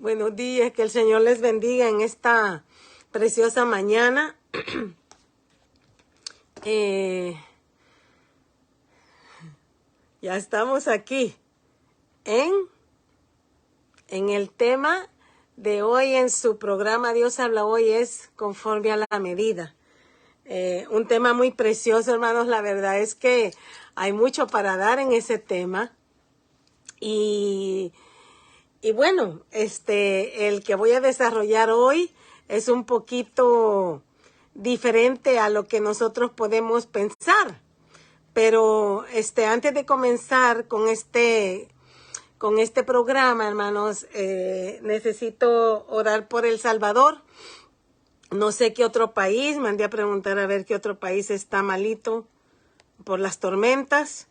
Buenos días, que el Señor les bendiga en esta preciosa mañana. Ya estamos aquí en el tema de hoy en su programa Dios habla hoy, es conforme a la medida. Un tema muy precioso, hermanos. La verdad es que hay mucho para dar en ese tema. Y bueno, el que voy a desarrollar hoy es un poquito diferente a lo que nosotros podemos pensar. Pero antes de comenzar con este programa, hermanos, necesito orar por El Salvador. No sé qué otro país, mandé a preguntar a ver qué otro país está malito por las tormentas.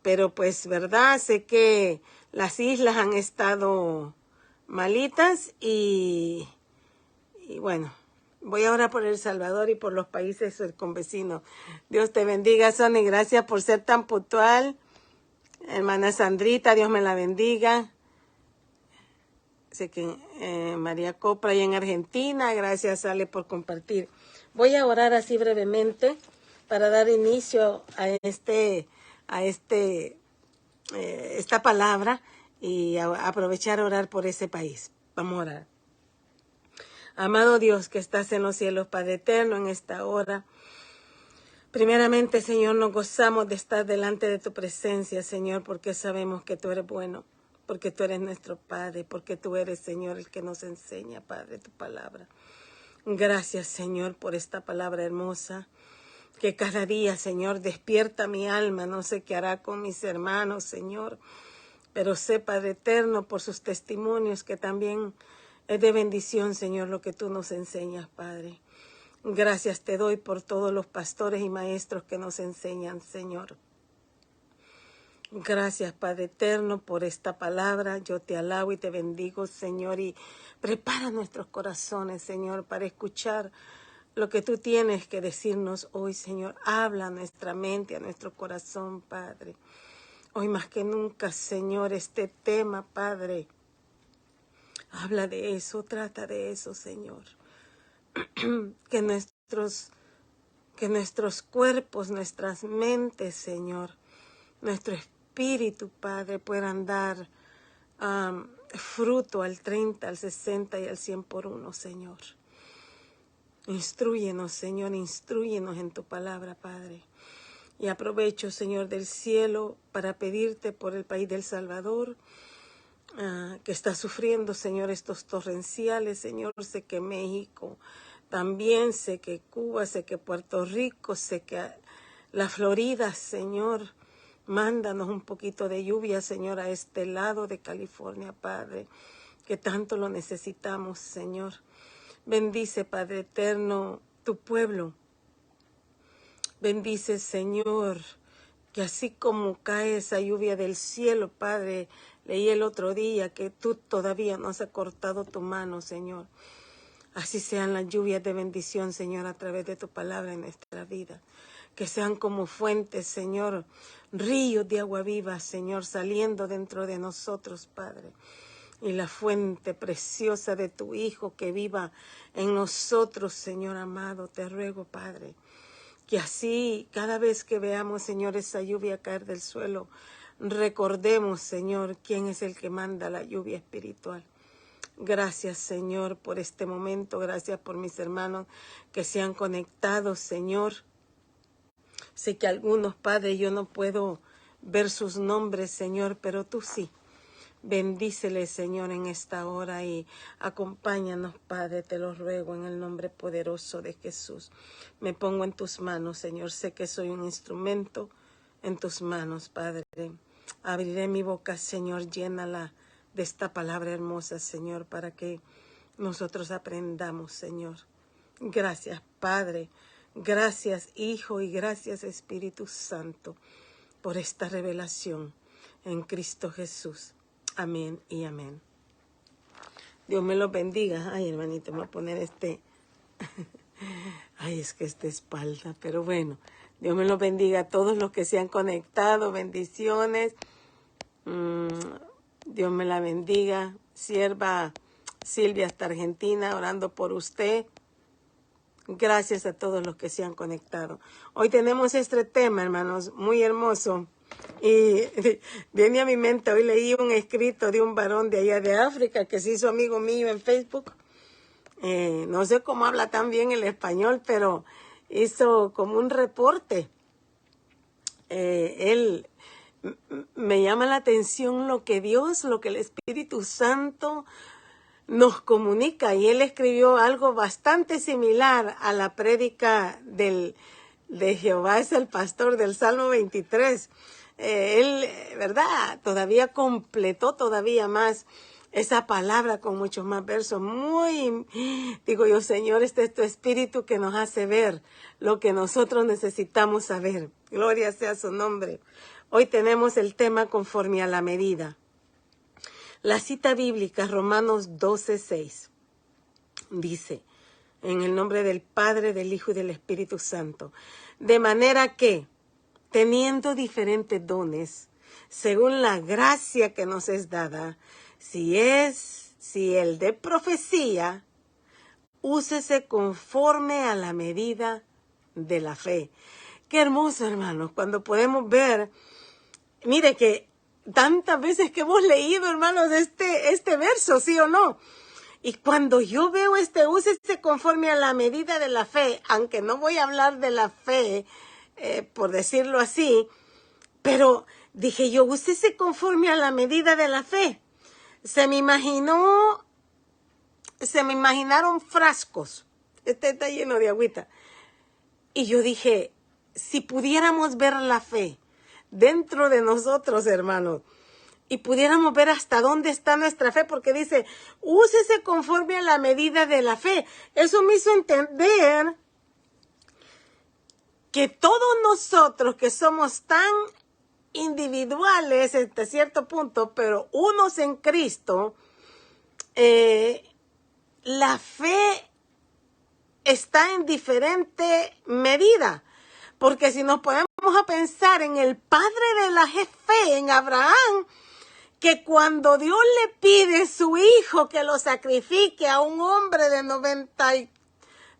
Pero pues, ¿verdad? Sé que las islas han estado malitas y bueno, voy ahora por El Salvador y por los países convecinos. Dios te bendiga, Sonny. Gracias por ser tan puntual. Hermana Sandrita, Dios me la bendiga. Sé que María Copra y en Argentina. Gracias, Ale, por compartir. Voy a orar así brevemente para dar inicio a esta palabra y aprovechar a orar por ese país. Vamos a orar. Amado Dios que estás en los cielos, Padre eterno, en esta hora, primeramente, Señor, nos gozamos de estar delante de tu presencia, Señor, porque sabemos que tú eres bueno, porque tú eres nuestro Padre, porque tú eres, Señor, el que nos enseña, Padre, tu palabra. Gracias, Señor, por esta palabra hermosa, que cada día, Señor, despierta mi alma. No sé qué hará con mis hermanos, Señor, pero sé, Padre eterno, por sus testimonios, que también es de bendición, Señor, lo que tú nos enseñas, Padre. Gracias te doy por todos los pastores y maestros que nos enseñan, Señor. Gracias, Padre eterno, por esta palabra. Yo te alabo y te bendigo, Señor, y prepara nuestros corazones, Señor, para escuchar lo que tú tienes que decirnos hoy, Señor. Habla a nuestra mente, a nuestro corazón, Padre. Hoy más que nunca, Señor, este tema, Padre, habla de eso, trata de eso, Señor. Que nuestros cuerpos, nuestras mentes, Señor, nuestro espíritu, Padre, puedan dar fruto al 30, al 60 y al 100 por uno, Señor. Instrúyenos, Señor, instrúyenos en tu palabra, Padre. Y aprovecho, Señor del cielo, para pedirte por el país del Salvador, que está sufriendo, Señor, estos torrenciales. Señor, sé que México también, sé que Cuba, sé que Puerto Rico, sé que la Florida, Señor. Mándanos un poquito de lluvia, Señor, a este lado de California, Padre, que tanto lo necesitamos, Señor. Bendice, Padre eterno, tu pueblo. Bendice, Señor, que así como cae esa lluvia del cielo, Padre, leí el otro día que tú todavía no has cortado tu mano, Señor. Así sean las lluvias de bendición, Señor, a través de tu palabra en nuestra vida. Que sean como fuentes, Señor, ríos de agua viva, Señor, saliendo dentro de nosotros, Padre. Y la fuente preciosa de tu Hijo que viva en nosotros, Señor amado, te ruego, Padre, que así cada vez que veamos, Señor, esa lluvia caer del suelo, recordemos, Señor, quién es el que manda la lluvia espiritual. Gracias, Señor, por este momento. Gracias por mis hermanos que se han conectado, Señor. Sé que algunos, Padre, yo no puedo ver sus nombres, Señor, pero tú sí. Bendíceles, Señor, en esta hora y acompáñanos, Padre, te lo ruego en el nombre poderoso de Jesús. Me pongo en tus manos, Señor. Sé que soy un instrumento en tus manos, Padre. Abriré mi boca, Señor, llénala de esta palabra hermosa, Señor, para que nosotros aprendamos, Señor. Gracias, Padre. Gracias, Hijo, y gracias, Espíritu Santo, por esta revelación en Cristo Jesús. Amén y amén. Dios me los bendiga. Ay, hermanito, me voy a poner Ay, es que esta espalda, pero bueno. Dios me los bendiga a todos los que se han conectado. Bendiciones. Dios me la bendiga. sierva Silvia hasta Argentina, orando por usted. Gracias a todos los que se han conectado. Hoy tenemos este tema, hermanos, muy hermoso. Y viene a mi mente, hoy leí un escrito de un varón de allá de África que se hizo amigo mío en Facebook. No sé cómo habla tan bien el español, pero hizo como un reporte. Él me llama la atención lo que Dios, lo que el Espíritu Santo nos comunica, y él escribió algo bastante similar a la prédica de Jehová es el pastor del Salmo 23. Él, ¿verdad? Todavía completó todavía más esa palabra con muchos más versos. Digo yo, Señor, este es tu Espíritu que nos hace ver lo que nosotros necesitamos saber. Gloria sea su nombre. Hoy tenemos el tema conforme a la medida. La cita bíblica, Romanos 12:6, dice, en el nombre del Padre, del Hijo y del Espíritu Santo, de manera que, teniendo diferentes dones, según la gracia que nos es dada, si el de profecía, úsese conforme a la medida de la fe. Qué hermoso, hermanos, cuando podemos ver, mire que tantas veces que hemos leído, hermanos, este verso, ¿sí o no? Y cuando yo veo úsese conforme a la medida de la fe, aunque no voy a hablar de la fe, por decirlo así, pero dije yo, úsese conforme a la medida de la fe. Se me imaginaron frascos. Este está lleno de agüita. Y yo dije, si pudiéramos ver la fe dentro de nosotros, hermanos, y pudiéramos ver hasta dónde está nuestra fe, porque dice, úsese conforme a la medida de la fe. Eso me hizo entender que todos nosotros que somos tan individuales hasta cierto punto, pero unos en Cristo, la fe está en diferente medida. Porque si nos ponemos a pensar en el padre de la fe, en Abraham, que cuando Dios le pide a su hijo que lo sacrifique a un hombre de 90 y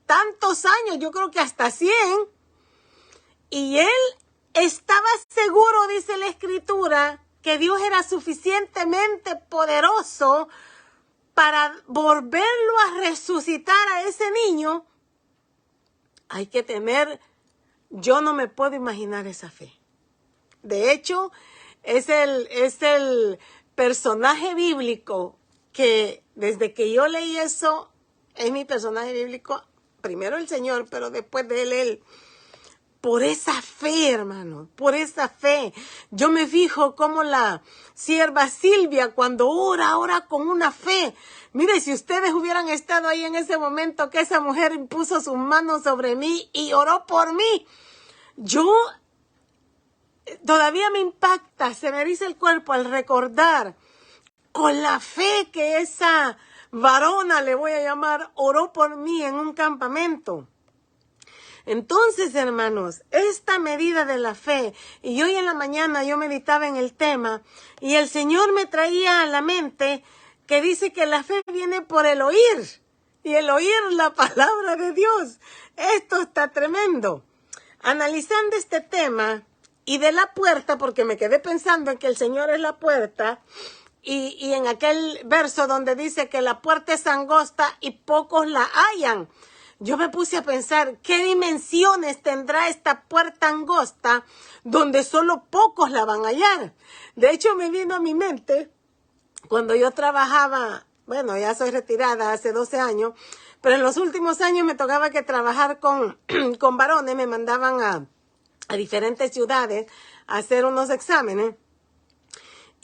tantos años, yo creo que hasta 100, y él estaba seguro, dice la Escritura, que Dios era suficientemente poderoso para volverlo a resucitar a ese niño. Hay que tener, yo no me puedo imaginar esa fe. De hecho, es el personaje bíblico que desde que yo leí eso, es mi personaje bíblico, primero el Señor, pero después de él. Por esa fe, hermano, por esa fe. Yo me fijo como la sierva Silvia cuando ora con una fe. Mire, si ustedes hubieran estado ahí en ese momento que esa mujer puso sus manos sobre mí y oró por mí, yo todavía me impacta, se me eriza el cuerpo al recordar con la fe que esa varona, le voy a llamar, oró por mí en un campamento. Entonces, hermanos, esta medida de la fe, y hoy en la mañana yo meditaba en el tema, y el Señor me traía a la mente que dice que la fe viene por el oír, y el oír la palabra de Dios. Esto está tremendo. Analizando este tema, y de la puerta, porque me quedé pensando en que el Señor es la puerta, y en aquel verso donde dice que la puerta es angosta y pocos la hallan. Yo me puse a pensar, ¿qué dimensiones tendrá esta puerta angosta donde solo pocos la van a hallar? De hecho, me vino a mi mente, cuando yo trabajaba, bueno, ya soy retirada hace 12 años, pero en los últimos años me tocaba que trabajar con varones, me mandaban a diferentes ciudades a hacer unos exámenes.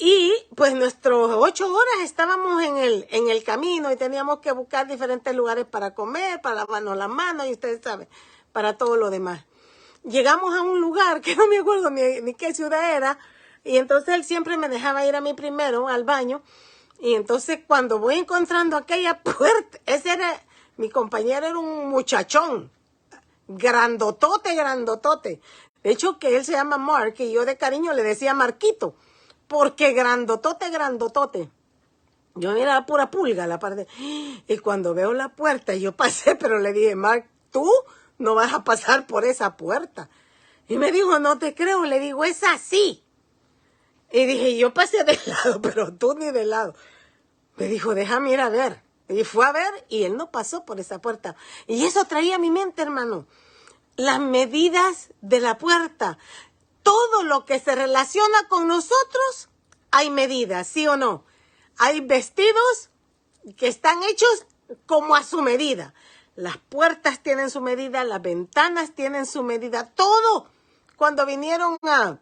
Y pues nuestros 8 horas estábamos en el camino y teníamos que buscar diferentes lugares para comer, para lavarnos las manos y ustedes saben, para todo lo demás. Llegamos a un lugar que no me acuerdo ni qué ciudad era, y entonces él siempre me dejaba ir a mí primero al baño, y entonces cuando voy encontrando aquella puerta, mi compañero era un muchachón, grandotote. De hecho que él se llama Mark y yo de cariño le decía Marquito, porque grandotote. Yo miraba pura pulga la parte. Y cuando veo la puerta, yo pasé, pero le dije, Mark, tú no vas a pasar por esa puerta. Y me dijo, no te creo. Le digo, es así. Y dije, yo pasé de lado, pero tú ni de lado. Me dijo, déjame ir a ver. Y fue a ver y él no pasó por esa puerta. Y eso traía a mi mente, hermano. Las medidas de la puerta. Todo lo que se relaciona con nosotros, hay medidas, ¿sí o no? Hay vestidos que están hechos como a su medida. Las puertas tienen su medida, las ventanas tienen su medida. Todo. Cuando vinieron a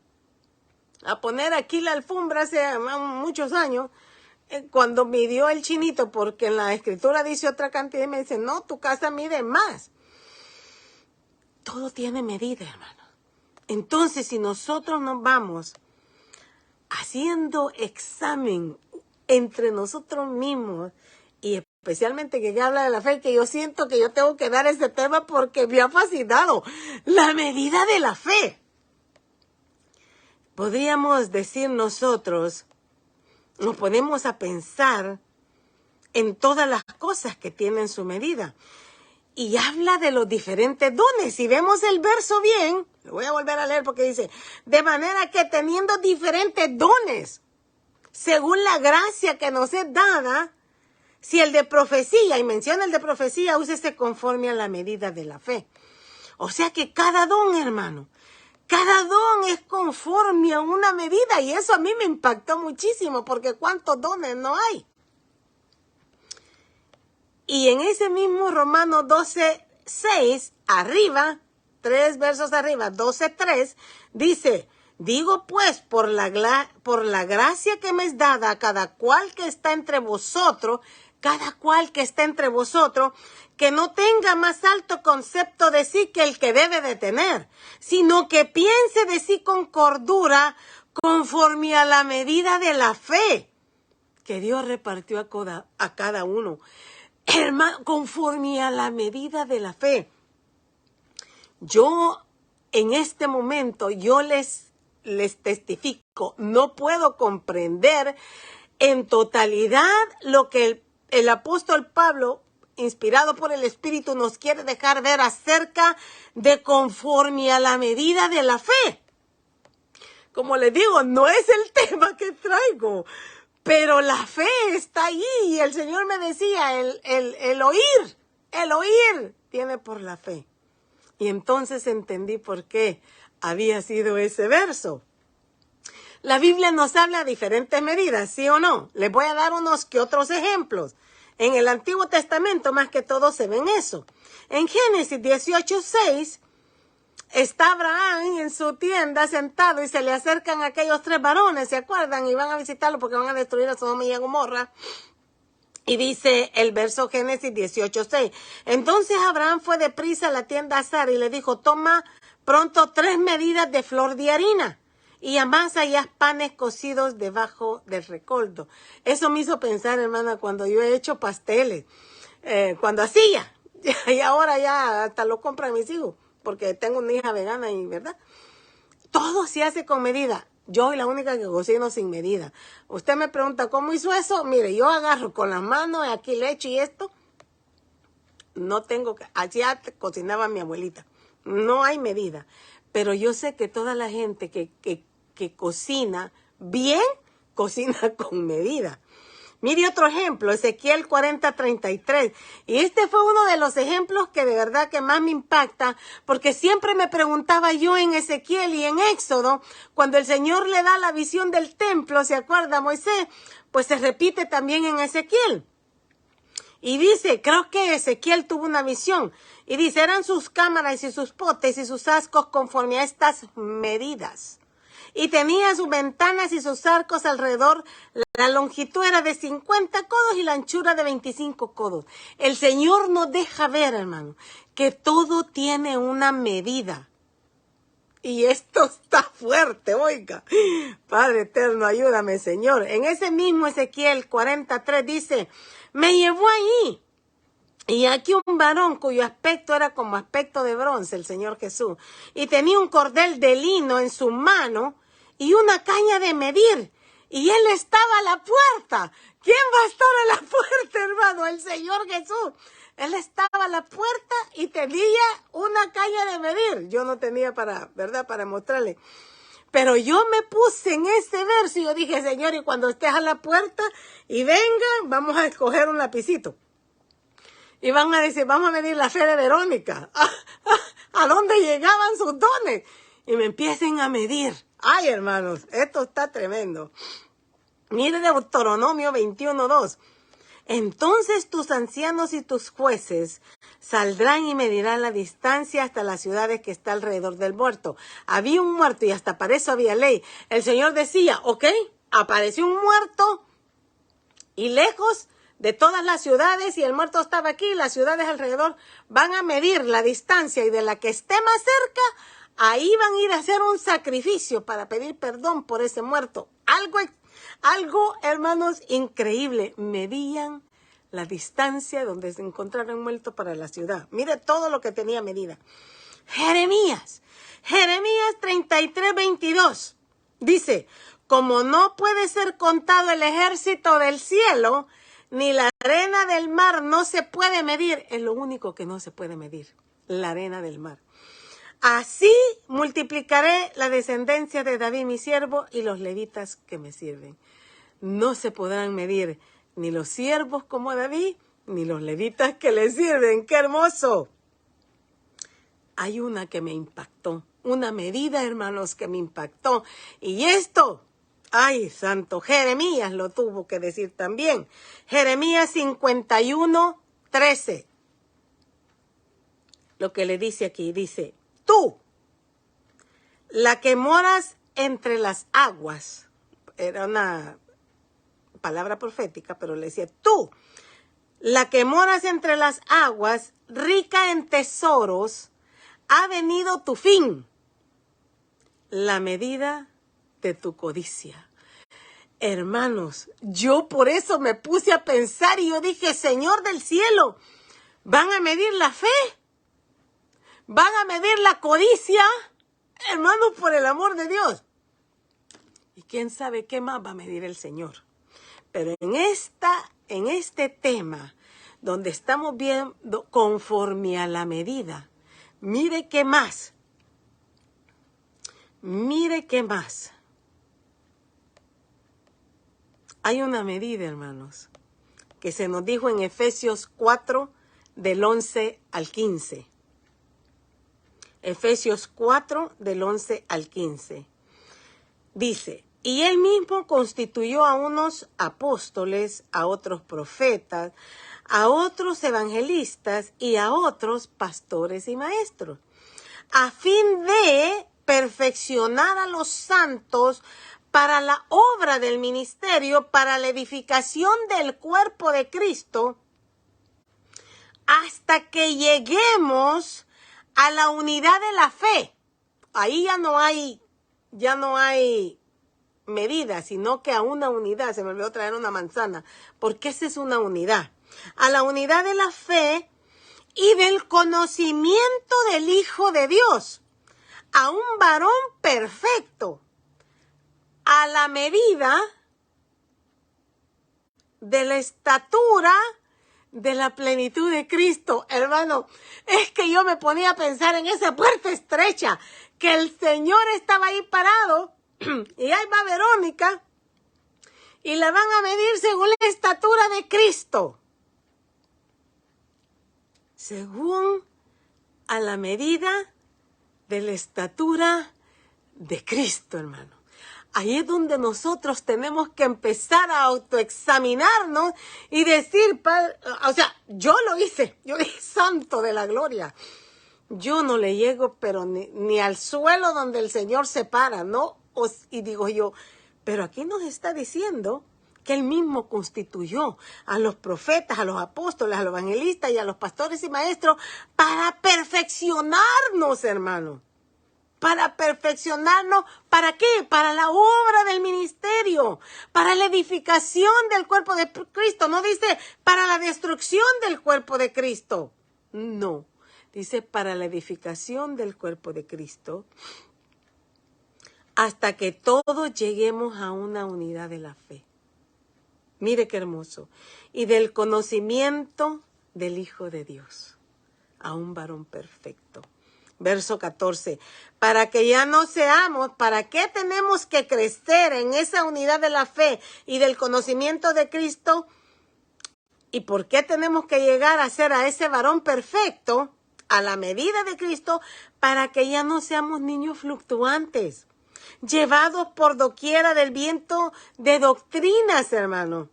poner aquí la alfombra hace muchos años, cuando midió el chinito, porque en la escritura dice otra cantidad, y me dice, no, tu casa mide más. Todo tiene medida, hermano. Entonces, si nosotros nos vamos haciendo examen entre nosotros mismos, y especialmente que habla de la fe, que yo siento que yo tengo que dar ese tema porque me ha fascinado, la medida de la fe. Podríamos decir nosotros, nos ponemos a pensar en todas las cosas que tienen su medida. Y habla de los diferentes dones. Si vemos el verso bien, lo voy a volver a leer porque dice, de manera que teniendo diferentes dones, según la gracia que nos es dada, si el de profecía, y menciona el de profecía, úsese conforme a la medida de la fe. O sea que cada don, hermano, cada don es conforme a una medida, y eso a mí me impactó muchísimo, porque ¿cuántos dones no hay? Y en ese mismo Romanos 12:6, arriba, 3 versos arriba, 12:3, dice, digo pues, por la gracia que me es dada a cada cual que está entre vosotros, que no tenga más alto concepto de sí que el que debe de tener, sino que piense de sí con cordura, conforme a la medida de la fe que Dios repartió a cada uno. Hermano, conforme a la medida de la fe. Yo, en este momento, yo les testifico, no puedo comprender en totalidad lo que el apóstol Pablo, inspirado por el Espíritu, nos quiere dejar ver acerca de conforme a la medida de la fe. Como les digo, no es el tema que traigo, pero la fe está ahí, y el Señor me decía, el oír viene por la fe. Y entonces entendí por qué había sido ese verso. La Biblia nos habla de diferentes medidas, ¿sí o no? Les voy a dar unos que otros ejemplos. En el Antiguo Testamento, más que todo, se ven eso. En Génesis 18:6, está Abraham en su tienda sentado y se le acercan aquellos 3 varones, ¿se acuerdan? Y van a visitarlo porque van a destruir a Sodoma y a Gomorra. Y dice el verso Génesis 18:6. Entonces Abraham fue deprisa a la tienda a Sara y le dijo, toma pronto 3 medidas de flor de harina y amasa y haz panes cocidos debajo del recoldo. Eso me hizo pensar, hermana, cuando yo he hecho pasteles, cuando hacía, y ahora ya hasta lo compran mis hijos, porque tengo una hija vegana y, ¿verdad? Todo se hace con medida. Yo soy la única que cocino sin medida. Usted me pregunta, ¿cómo hizo eso? Mire, yo agarro con las manos, aquí le echo y esto. No tengo, así cocinaba mi abuelita. No hay medida. Pero yo sé que toda la gente que cocina bien, cocina con medida. Mire otro ejemplo, Ezequiel 40:33. Y este fue uno de los ejemplos que de verdad que más me impacta, porque siempre me preguntaba yo en Ezequiel y en Éxodo, cuando el Señor le da la visión del templo, ¿se acuerda Moisés? Pues se repite también en Ezequiel. Y dice, creo que Ezequiel tuvo una visión, y dice, eran sus cámaras y sus potes y sus ascos conforme a estas medidas. Y tenía sus ventanas y sus arcos alrededor. La longitud era de 50 codos y la anchura de 25 codos. El Señor nos deja ver, hermano, que todo tiene una medida. Y esto está fuerte, oiga. Padre eterno, ayúdame, Señor. En ese mismo Ezequiel 43 dice, me llevó ahí. Y aquí un varón cuyo aspecto era como aspecto de bronce, el Señor Jesús. Y tenía un cordel de lino en su mano y una caña de medir. y él estaba a la puerta. ¿Quién va a estar a la puerta, hermano? El Señor Jesús. Él estaba a la puerta y tenía una caña de medir. Yo no tenía ¿verdad? Para mostrarle. Pero yo me puse en ese verso y yo dije, Señor, y cuando estés a la puerta y vengan, vamos a escoger un lapicito. Y van a decir, vamos a medir la fe de Verónica. ¿A dónde llegaban sus dones? Y me empiecen a medir. Ay, hermanos, esto está tremendo. Mire Deuteronomio 21:2. Entonces tus ancianos y tus jueces saldrán y medirán la distancia hasta las ciudades que está alrededor del muerto. Había un muerto y hasta para eso había ley. El Señor decía, ok, apareció un muerto y lejos de todas las ciudades y el muerto estaba aquí, las ciudades alrededor van a medir la distancia y de la que esté más cerca, ahí van a ir a hacer un sacrificio para pedir perdón por ese muerto. Algo, hermanos, increíble. Medían la distancia donde se encontraron muertos para la ciudad. Mire todo lo que tenía medida. Jeremías 33:22 dice, como no puede ser contado el ejército del cielo, ni la arena del mar no se puede medir. Es lo único que no se puede medir, la arena del mar. Así multiplicaré la descendencia de David mi siervo y los levitas que me sirven. No se podrán medir ni los siervos como David, ni los levitas que le sirven. ¡Qué hermoso! Hay una que me impactó, una medida, hermanos, que me impactó. Y esto, ay, santo, Jeremías lo tuvo que decir también. Jeremías 51:13. Lo que le dice aquí, dice, tú, la que moras entre las aguas, era una palabra profética, pero le decía, tú, la que moras entre las aguas, rica en tesoros, ha venido tu fin, la medida de tu codicia. Hermanos, yo por eso me puse a pensar y yo dije, Señor del cielo, ¿van a medir la fe? ¿Van a medir la codicia? Hermanos, por el amor de Dios. Y quién sabe qué más va a medir el Señor. Pero en este tema, donde estamos viendo conforme a la medida, mire qué más. Mire qué más. Hay una medida, hermanos, que se nos dijo en Efesios 4, del 11 al 15. Efesios 4, del 11 al 15. Dice, y él mismo constituyó a unos apóstoles, a otros profetas, a otros evangelistas y a otros pastores y maestros, a fin de perfeccionar a los santos para la obra del ministerio, para la edificación del cuerpo de Cristo, hasta que lleguemos a la unidad de la fe. Ahí ya no hay medida, sino que a una unidad. Se me olvidó traer una manzana, porque esa es una unidad. A la unidad de la fe y del conocimiento del Hijo de Dios, a un varón perfecto, a la medida de la estatura de la plenitud de Cristo. Hermano, es que yo me ponía a pensar en esa puerta estrecha, que el Señor estaba ahí parado, y ahí va Verónica, y la van a medir según la estatura de Cristo. Según a la medida de la estatura de Cristo, hermano. Ahí es donde nosotros tenemos que empezar a autoexaminarnos y decir, o sea, yo lo hice, yo dije, santo de la gloria. Yo no le llego, pero ni al suelo donde el Señor se para, ¿no? Y digo yo, pero aquí nos está diciendo que Él mismo constituyó a los profetas, a los apóstoles, a los evangelistas y a los pastores y maestros para perfeccionarnos, hermano. Para perfeccionarnos, ¿para qué? Para la obra del ministerio, para la edificación del cuerpo de Cristo. No dice para la destrucción del cuerpo de Cristo. No, dice para la edificación del cuerpo de Cristo, hasta que todos lleguemos a una unidad de la fe. Mire qué hermoso. Y del conocimiento del Hijo de Dios, a un varón perfecto. Verso 14. Para que ya no seamos, ¿para qué tenemos que crecer en esa unidad de la fe y del conocimiento de Cristo? ¿Y por qué tenemos que llegar a ser a ese varón perfecto, a la medida de Cristo, para que ya no seamos niños fluctuantes, llevados por doquiera del viento de doctrinas, hermano,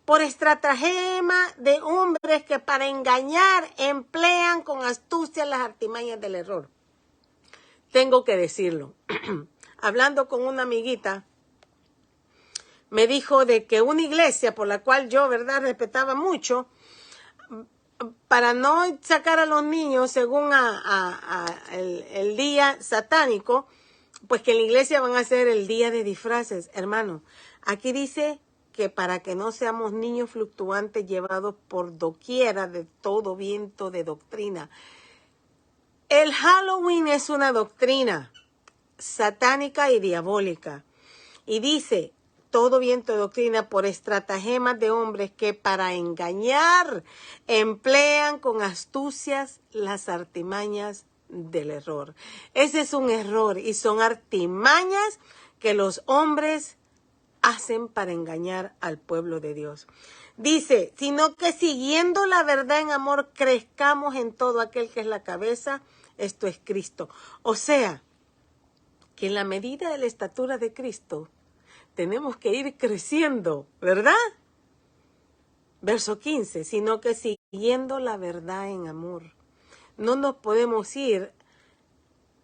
por estratagema de hombres que para engañar emplean con astucia las artimañas del error? Tengo que decirlo. Hablando con una amiguita, me dijo de que una iglesia por la cual yo, verdad, respetaba mucho, para no sacar a los niños según el día satánico, pues que en la iglesia van a hacer el día de disfraces. Hermano, aquí dice que para que no seamos niños fluctuantes llevados por doquiera de todo viento de doctrina. El Halloween es una doctrina satánica y diabólica. Y dice, todo viento de doctrina por estratagemas de hombres que para engañar emplean con astucias las artimañas del error. Ese es un error y son artimañas que los hombres hacen para engañar al pueblo de Dios. Dice, sino que siguiendo la verdad en amor crezcamos en todo aquel que es la cabeza, esto es Cristo. O sea, que en la medida de la estatura de Cristo tenemos que ir creciendo, ¿verdad? Verso 15, sino que siguiendo la verdad en amor. No nos podemos ir,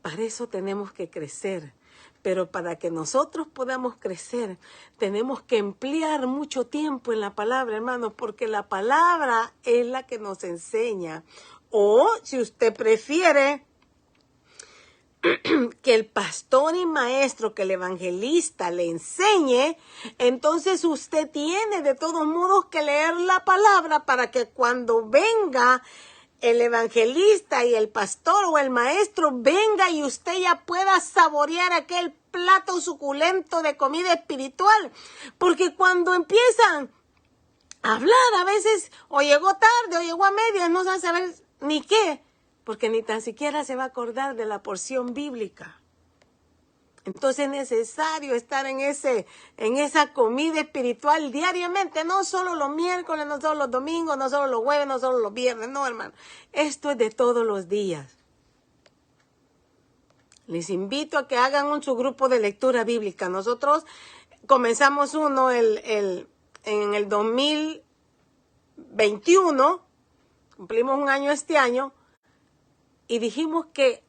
para eso tenemos que crecer. Pero para que nosotros podamos crecer, tenemos que emplear mucho tiempo en la palabra, hermanos, porque la palabra es la que nos enseña. O, si usted prefiere, que el pastor y maestro, que el evangelista le enseñe, entonces usted tiene de todos modos que leer la palabra para que cuando venga el evangelista y el pastor o el maestro venga y usted ya pueda saborear aquel plato suculento de comida espiritual. Porque cuando empiezan a hablar a veces o llegó tarde o llegó a medias, no sabe saber ni qué, porque ni tan siquiera se va a acordar de la porción bíblica. Entonces es necesario estar en esa comida espiritual diariamente, no solo los miércoles, no solo los domingos, no solo los jueves, no solo los viernes, no, hermano. Esto es de todos los días. Les invito a que hagan su grupo de lectura bíblica. Nosotros comenzamos uno en el 2021, cumplimos un año este año, y dijimos que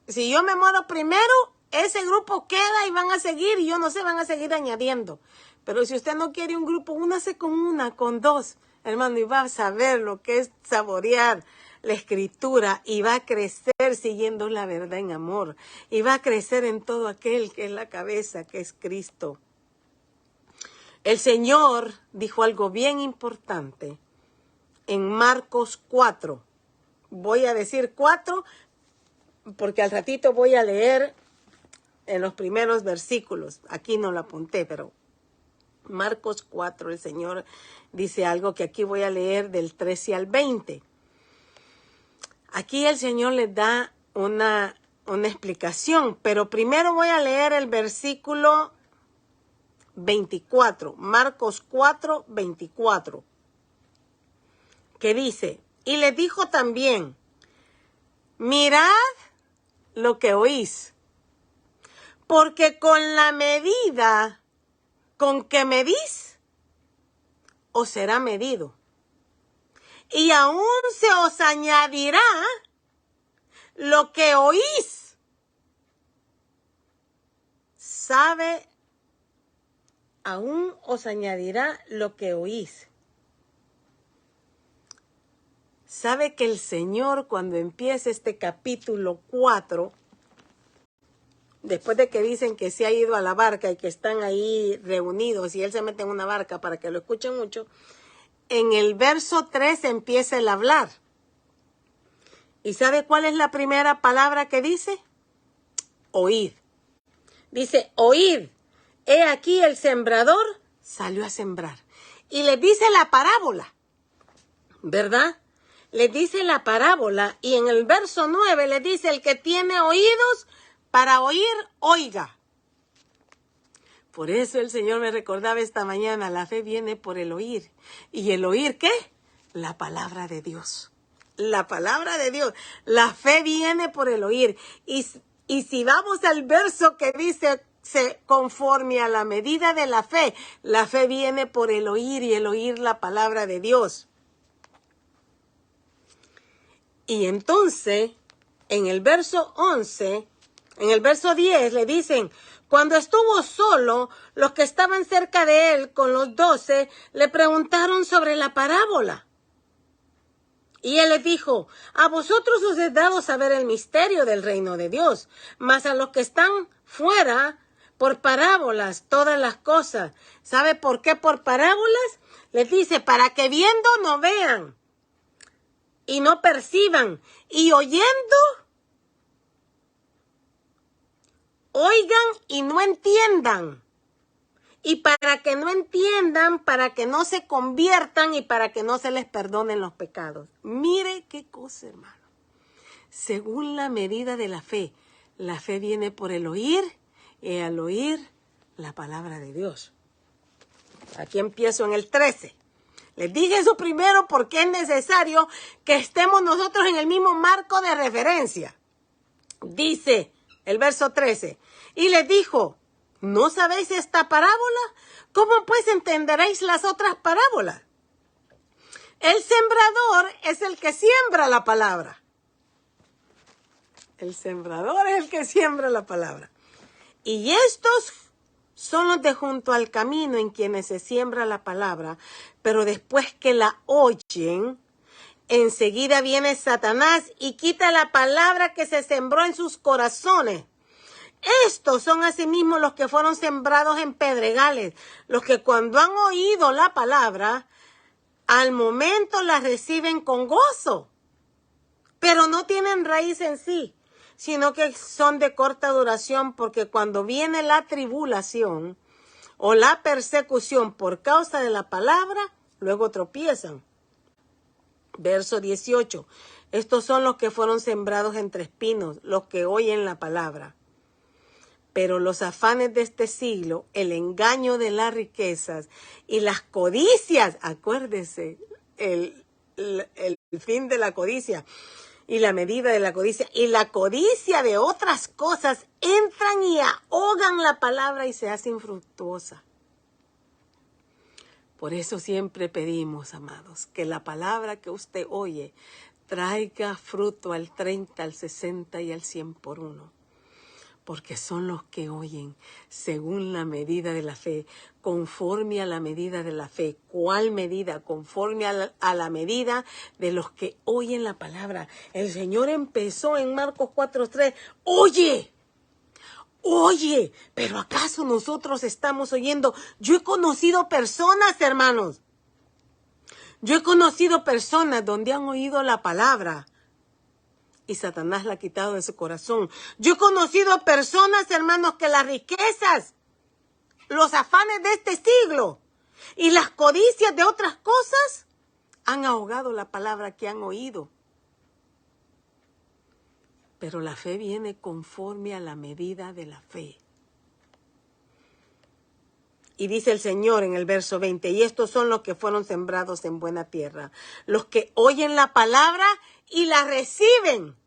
si yo me muero primero, ese grupo queda y van a seguir, y yo no sé, van a seguir añadiendo. Pero si usted no quiere un grupo, únase con una, con dos, hermano, y va a saber lo que es saborear la escritura, y va a crecer siguiendo la verdad en amor, y va a crecer en todo aquel que es la cabeza, que es Cristo. El Señor dijo algo bien importante en Marcos 4. Voy a decir 4 porque al ratito voy a leer en los primeros versículos. Aquí no lo apunté, pero Marcos 4, el Señor dice algo que aquí voy a leer del 13 al 20. Aquí el Señor les da una explicación, pero primero voy a leer el versículo 24, Marcos 4, 24, que dice, y les dijo también, mirad lo que oís, porque con la medida con que medís, os será medido, y aún se os añadirá lo que oís. ¿Sabe? Aún os añadirá lo que oís. ¿Sabe que el Señor, cuando empieza este capítulo 4, después de que dicen que se ha ido a la barca y que están ahí reunidos y Él se mete en una barca para que lo escuchen mucho, en el verso 3 empieza el hablar. ¿Y sabe cuál es la primera palabra que dice? Oíd. Dice, oíd, he aquí el sembrador salió a sembrar. Y les dice la parábola, ¿verdad? Les dice la parábola y en el verso 9 les dice, el que tiene oídos para oír, oiga. Por eso el Señor me recordaba esta mañana, la fe viene por el oír. ¿Y el oír qué? La palabra de Dios. La palabra de Dios. La fe viene por el oír. Y si vamos al verso que dice, conforme a la medida de la fe viene por el oír y el oír la palabra de Dios. Y entonces, en el verso 11, en el verso 10 le dicen, cuando estuvo solo, los que estaban cerca de él con los 12 le preguntaron sobre la parábola. Y él les dijo, a vosotros os he dado saber el misterio del reino de Dios, mas a los que están fuera, por parábolas, todas las cosas. ¿Sabe por qué por parábolas? Les dice, para que viendo no vean y no perciban, y oyendo oigan y no entiendan. Y para que no entiendan, para que no se conviertan y para que no se les perdonen los pecados. Mire qué cosa, hermano. Según la medida de la fe viene por el oír y al oír la palabra de Dios. Aquí empiezo en el 13. Les dije eso primero porque es necesario que estemos nosotros en el mismo marco de referencia. Dice el verso 13, y les dijo, ¿no sabéis esta parábola? ¿Cómo pues entenderéis las otras parábolas? El sembrador es el que siembra la palabra. El sembrador es el que siembra la palabra. Y estos son los de junto al camino en quienes se siembra la palabra, pero después que la oyen, enseguida viene Satanás y quita la palabra que se sembró en sus corazones. Estos son asimismo los que fueron sembrados en pedregales, los que cuando han oído la palabra, al momento la reciben con gozo, pero no tienen raíz en sí, sino que son de corta duración, porque cuando viene la tribulación o la persecución por causa de la palabra, luego tropiezan. Verso 18. Estos son los que fueron sembrados entre espinos, los que oyen la palabra. Pero los afanes de este siglo, el engaño de las riquezas y las codicias, acuérdese, el fin de la codicia y la medida de la codicia y la codicia de otras cosas entran y ahogan la palabra y se hace infructuosa. Por eso siempre pedimos, amados, que la palabra que usted oye traiga fruto al 30, al 60 y al 100 por uno. Porque son los que oyen según la medida de la fe, conforme a la medida de la fe. ¿Cuál medida? Conforme a la medida de los que oyen la palabra. El Señor empezó en Marcos 4:3. Oye, pero ¿acaso nosotros estamos oyendo? Yo he conocido personas, hermanos. Yo he conocido personas donde han oído la palabra y Satanás la ha quitado de su corazón. Yo he conocido personas, hermanos, que las riquezas, los afanes de este siglo y las codicias de otras cosas han ahogado la palabra que han oído. Pero la fe viene conforme a la medida de la fe. Y dice el Señor en el verso 20, y estos son los que fueron sembrados en buena tierra, los que oyen la palabra y la reciben,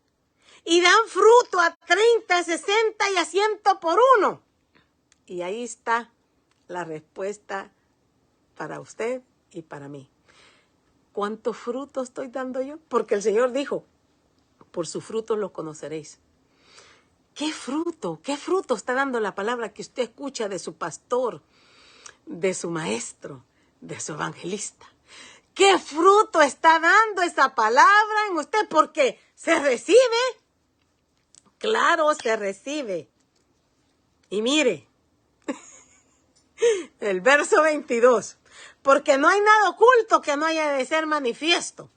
y dan fruto a 30, 60 y a 100 por uno. Y ahí está la respuesta para usted y para mí. ¿Cuánto fruto estoy dando yo? Porque el Señor dijo, por sus frutos los conoceréis. ¿Qué fruto está dando la palabra que usted escucha de su pastor, de su maestro, de su evangelista? ¿Qué fruto está dando esa palabra en usted? Porque se recibe. Claro, se recibe. Y mire, el verso 22. Porque no hay nada oculto que no haya de ser manifiesto,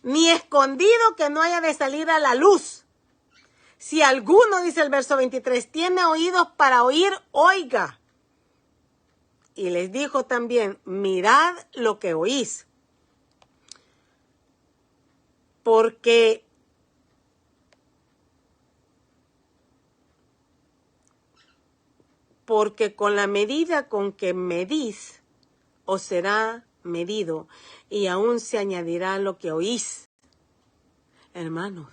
ni escondido que no haya de salir a la luz. Si alguno, dice el verso 23, tiene oídos para oír, oiga. Y les dijo también, mirad lo que oís. Porque con la medida con que medís, os será medido, y aún se añadirá lo que oís. Hermanos,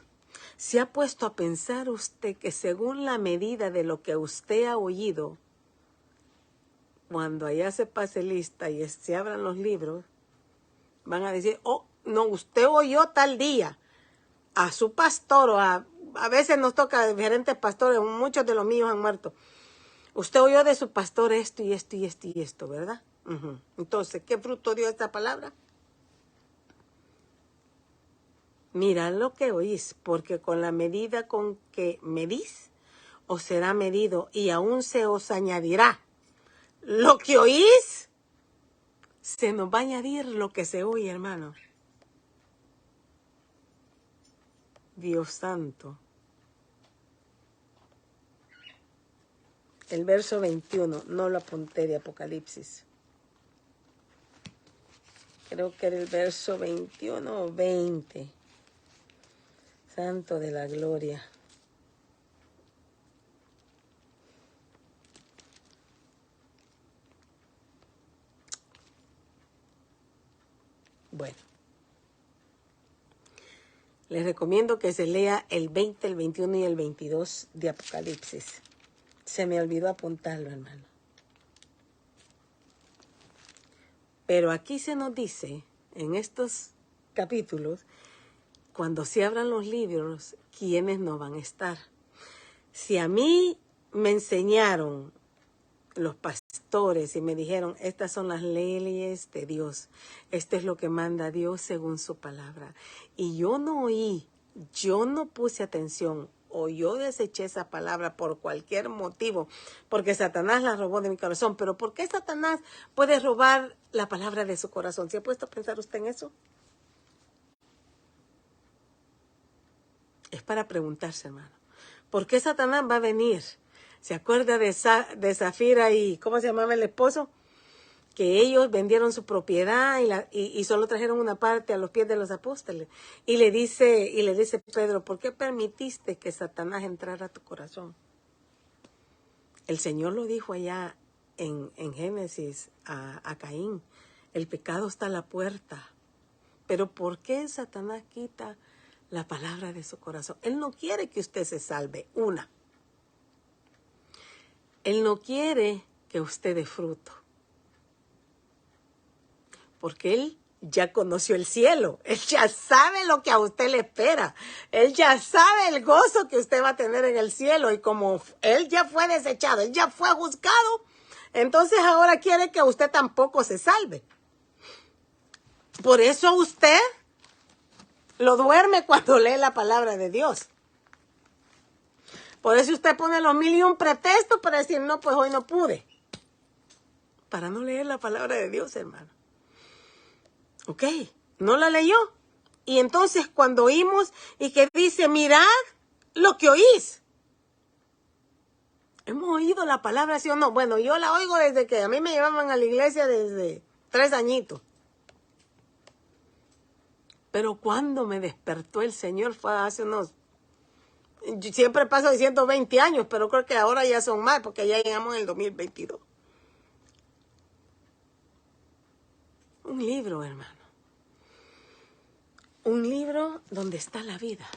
¿se ha puesto a pensar usted que según la medida de lo que usted ha oído, cuando allá se pase lista y se abran los libros, van a decir, oh, no, usted oyó tal día a su pastor, o a veces nos toca a diferentes pastores, muchos de los míos han muerto. Usted oyó de su pastor esto y esto y esto y esto, ¿verdad? Entonces, ¿qué fruto dio esta palabra? Mirad lo que oís, porque con la medida con que medís, os será medido, y aún se os añadirá. Lo que oís, se nos va a añadir lo que se oye, hermano. Dios santo. El verso 21, no lo apunté de Apocalipsis. Creo que era el verso 21 o 20. Santo de la gloria. Bueno. Les recomiendo que se lea el 20, el 21 y el 22 de Apocalipsis. Se me olvidó apuntarlo, hermano. Pero aquí se nos dice, en estos capítulos, cuando se abran los libros, quiénes no van a estar. Si a mí me enseñaron los pastores y me dijeron, estas son las leyes de Dios, esto es lo que manda Dios según su palabra, y yo no oí, yo no puse atención, o yo deseché esa palabra por cualquier motivo, porque Satanás la robó de mi corazón. Pero ¿por qué Satanás puede robar la palabra de su corazón? ¿Se ha puesto a pensar usted en eso? Es para preguntarse, hermano. ¿Por qué Satanás va a venir? ¿Se acuerda de Zafira y cómo se llamaba el esposo? Que ellos vendieron su propiedad y solo trajeron una parte a los pies de los apóstoles. Y le dice Pedro, ¿por qué permitiste que Satanás entrara a tu corazón? El Señor lo dijo allá en Génesis a Caín. El pecado está a la puerta. Pero ¿por qué Satanás quita la palabra de su corazón? Él no quiere que usted se salve. Él no quiere que usted dé fruto. Porque Él ya conoció el cielo. Él ya sabe lo que a usted le espera. Él ya sabe el gozo que usted va a tener en el cielo. Y como Él ya fue desechado, Él ya fue juzgado, entonces ahora quiere que usted tampoco se salve. Por eso usted lo duerme cuando lee la palabra de Dios. Por eso usted pone los 1001 pretextos para decir, no, pues hoy no pude. Para no leer la palabra de Dios, hermano. Ok, no la leyó. Y entonces cuando oímos y que dice, mirad lo que oís. ¿Hemos oído la palabra, sí o no? Bueno, yo la oigo desde que a mí me llevaban a la iglesia desde 3 añitos. Pero cuando me despertó el Señor fue hace unos... Yo siempre paso de 120 años, pero creo que ahora ya son más, porque ya llegamos en el 2022. Un libro, hermano. Un libro donde está la vida.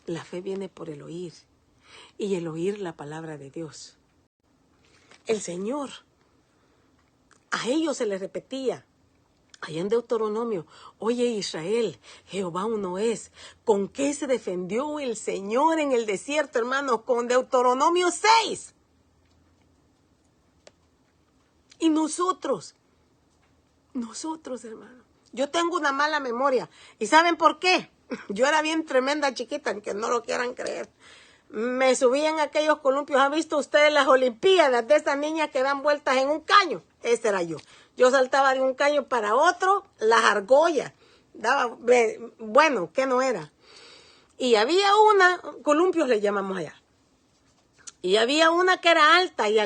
La fe viene por el oír, y el oír la palabra de Dios. El Señor, a ellos se les repetía, allá en Deuteronomio, oye Israel, Jehová uno es. ¿Con qué se defendió el Señor en el desierto, hermano? Con Deuteronomio 6. Y nosotros, hermano, yo tengo una mala memoria. ¿Y saben por qué? Yo era bien tremenda chiquita, aunque no lo quieran creer. Me subí en aquellos columpios. ¿Han visto ustedes las olimpiadas de esas niñas que dan vueltas en un caño? Ese era yo. Yo saltaba de un caño para otro, las argollas. Bueno, ¿qué no era? Y había una, columpios le llamamos allá. Y había una que era alta y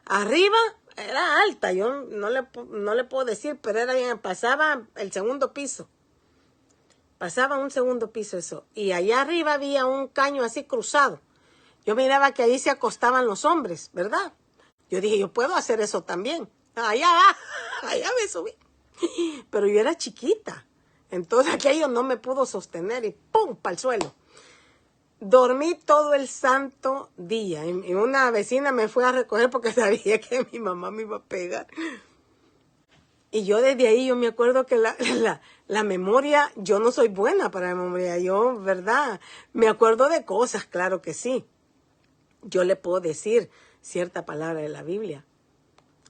arriba era alta. Yo no le puedo decir, pero era bien, pasaba el segundo piso. Pasaba un segundo piso eso. Y allá arriba había un caño así cruzado. Yo miraba que ahí se acostaban los hombres, ¿verdad? Yo dije, yo puedo hacer eso también. Allá me subí. Pero yo era chiquita. Entonces aquello no me pudo sostener y ¡pum! Para el suelo. Dormí todo el santo día. Y una vecina me fue a recoger porque sabía que mi mamá me iba a pegar. Y yo desde ahí, yo me acuerdo que la memoria, yo no soy buena para la memoria. Yo, ¿verdad? Me acuerdo de cosas, claro que sí. Yo le puedo decir cierta palabra de la Biblia.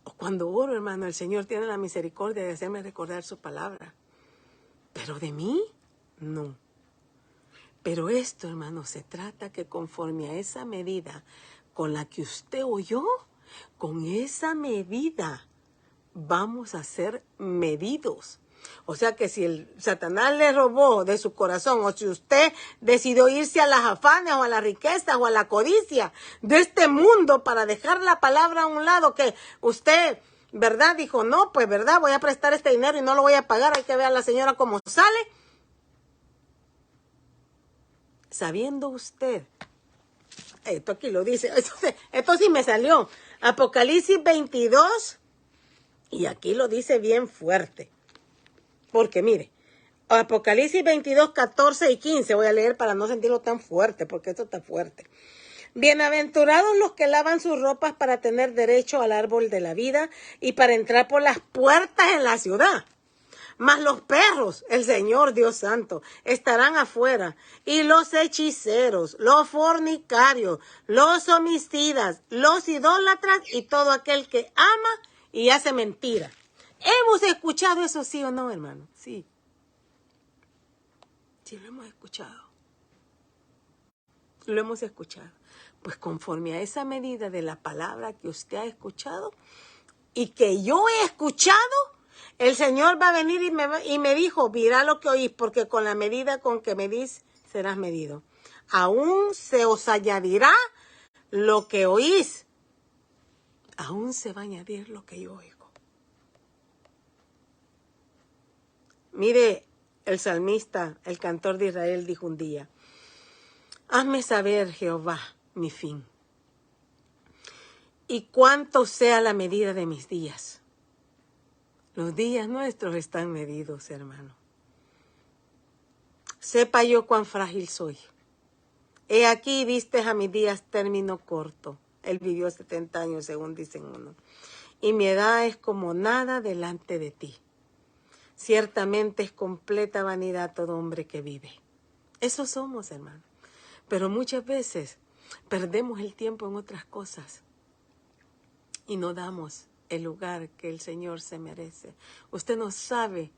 O cuando oro, hermano, el Señor tiene la misericordia de hacerme recordar su palabra. Pero de mí, no. Pero esto, hermano, se trata que conforme a esa medida con la que usted oyó, con esa medida vamos a ser medidos. O sea que si el Satanás le robó de su corazón, o si usted decidió irse a las afanes o a la riqueza o a la codicia de este mundo para dejar la palabra a un lado, que usted, ¿verdad? Dijo, no, pues, ¿verdad? Voy a prestar este dinero y no lo voy a pagar, hay que ver a la señora cómo sale. Sabiendo usted, esto aquí lo dice, esto sí me salió, Apocalipsis 22, y aquí lo dice bien fuerte. Porque mire, Apocalipsis 22, 14 y 15, voy a leer para no sentirlo tan fuerte, porque esto está fuerte. Bienaventurados los que lavan sus ropas para tener derecho al árbol de la vida y para entrar por las puertas en la ciudad. Mas los perros, el Señor Dios Santo, estarán afuera, y los hechiceros, los fornicarios, los homicidas, los idólatras y todo aquel que ama y hace mentira. ¿Hemos escuchado eso, sí o no, hermano? Sí. Sí, lo hemos escuchado. Lo hemos escuchado. Pues conforme a esa medida de la palabra que usted ha escuchado y que yo he escuchado, el Señor va a venir y me dijo, mira lo que oís, porque con la medida con que medís serás medido. Aún se os añadirá lo que oís. Aún se va a añadir lo que yo oigo. Mire, el salmista, el cantor de Israel, dijo un día, hazme saber, Jehová, mi fin, y cuánto sea la medida de mis días. Los días nuestros están medidos, hermano. Sepa yo cuán frágil soy. He aquí viste a mis días término corto. Él vivió 70 años, según dicen uno. Y mi edad es como nada delante de ti. Ciertamente es completa vanidad todo hombre que vive. Eso somos, hermano. Pero muchas veces perdemos el tiempo en otras cosas y no damos el lugar que el Señor se merece. Usted no sabe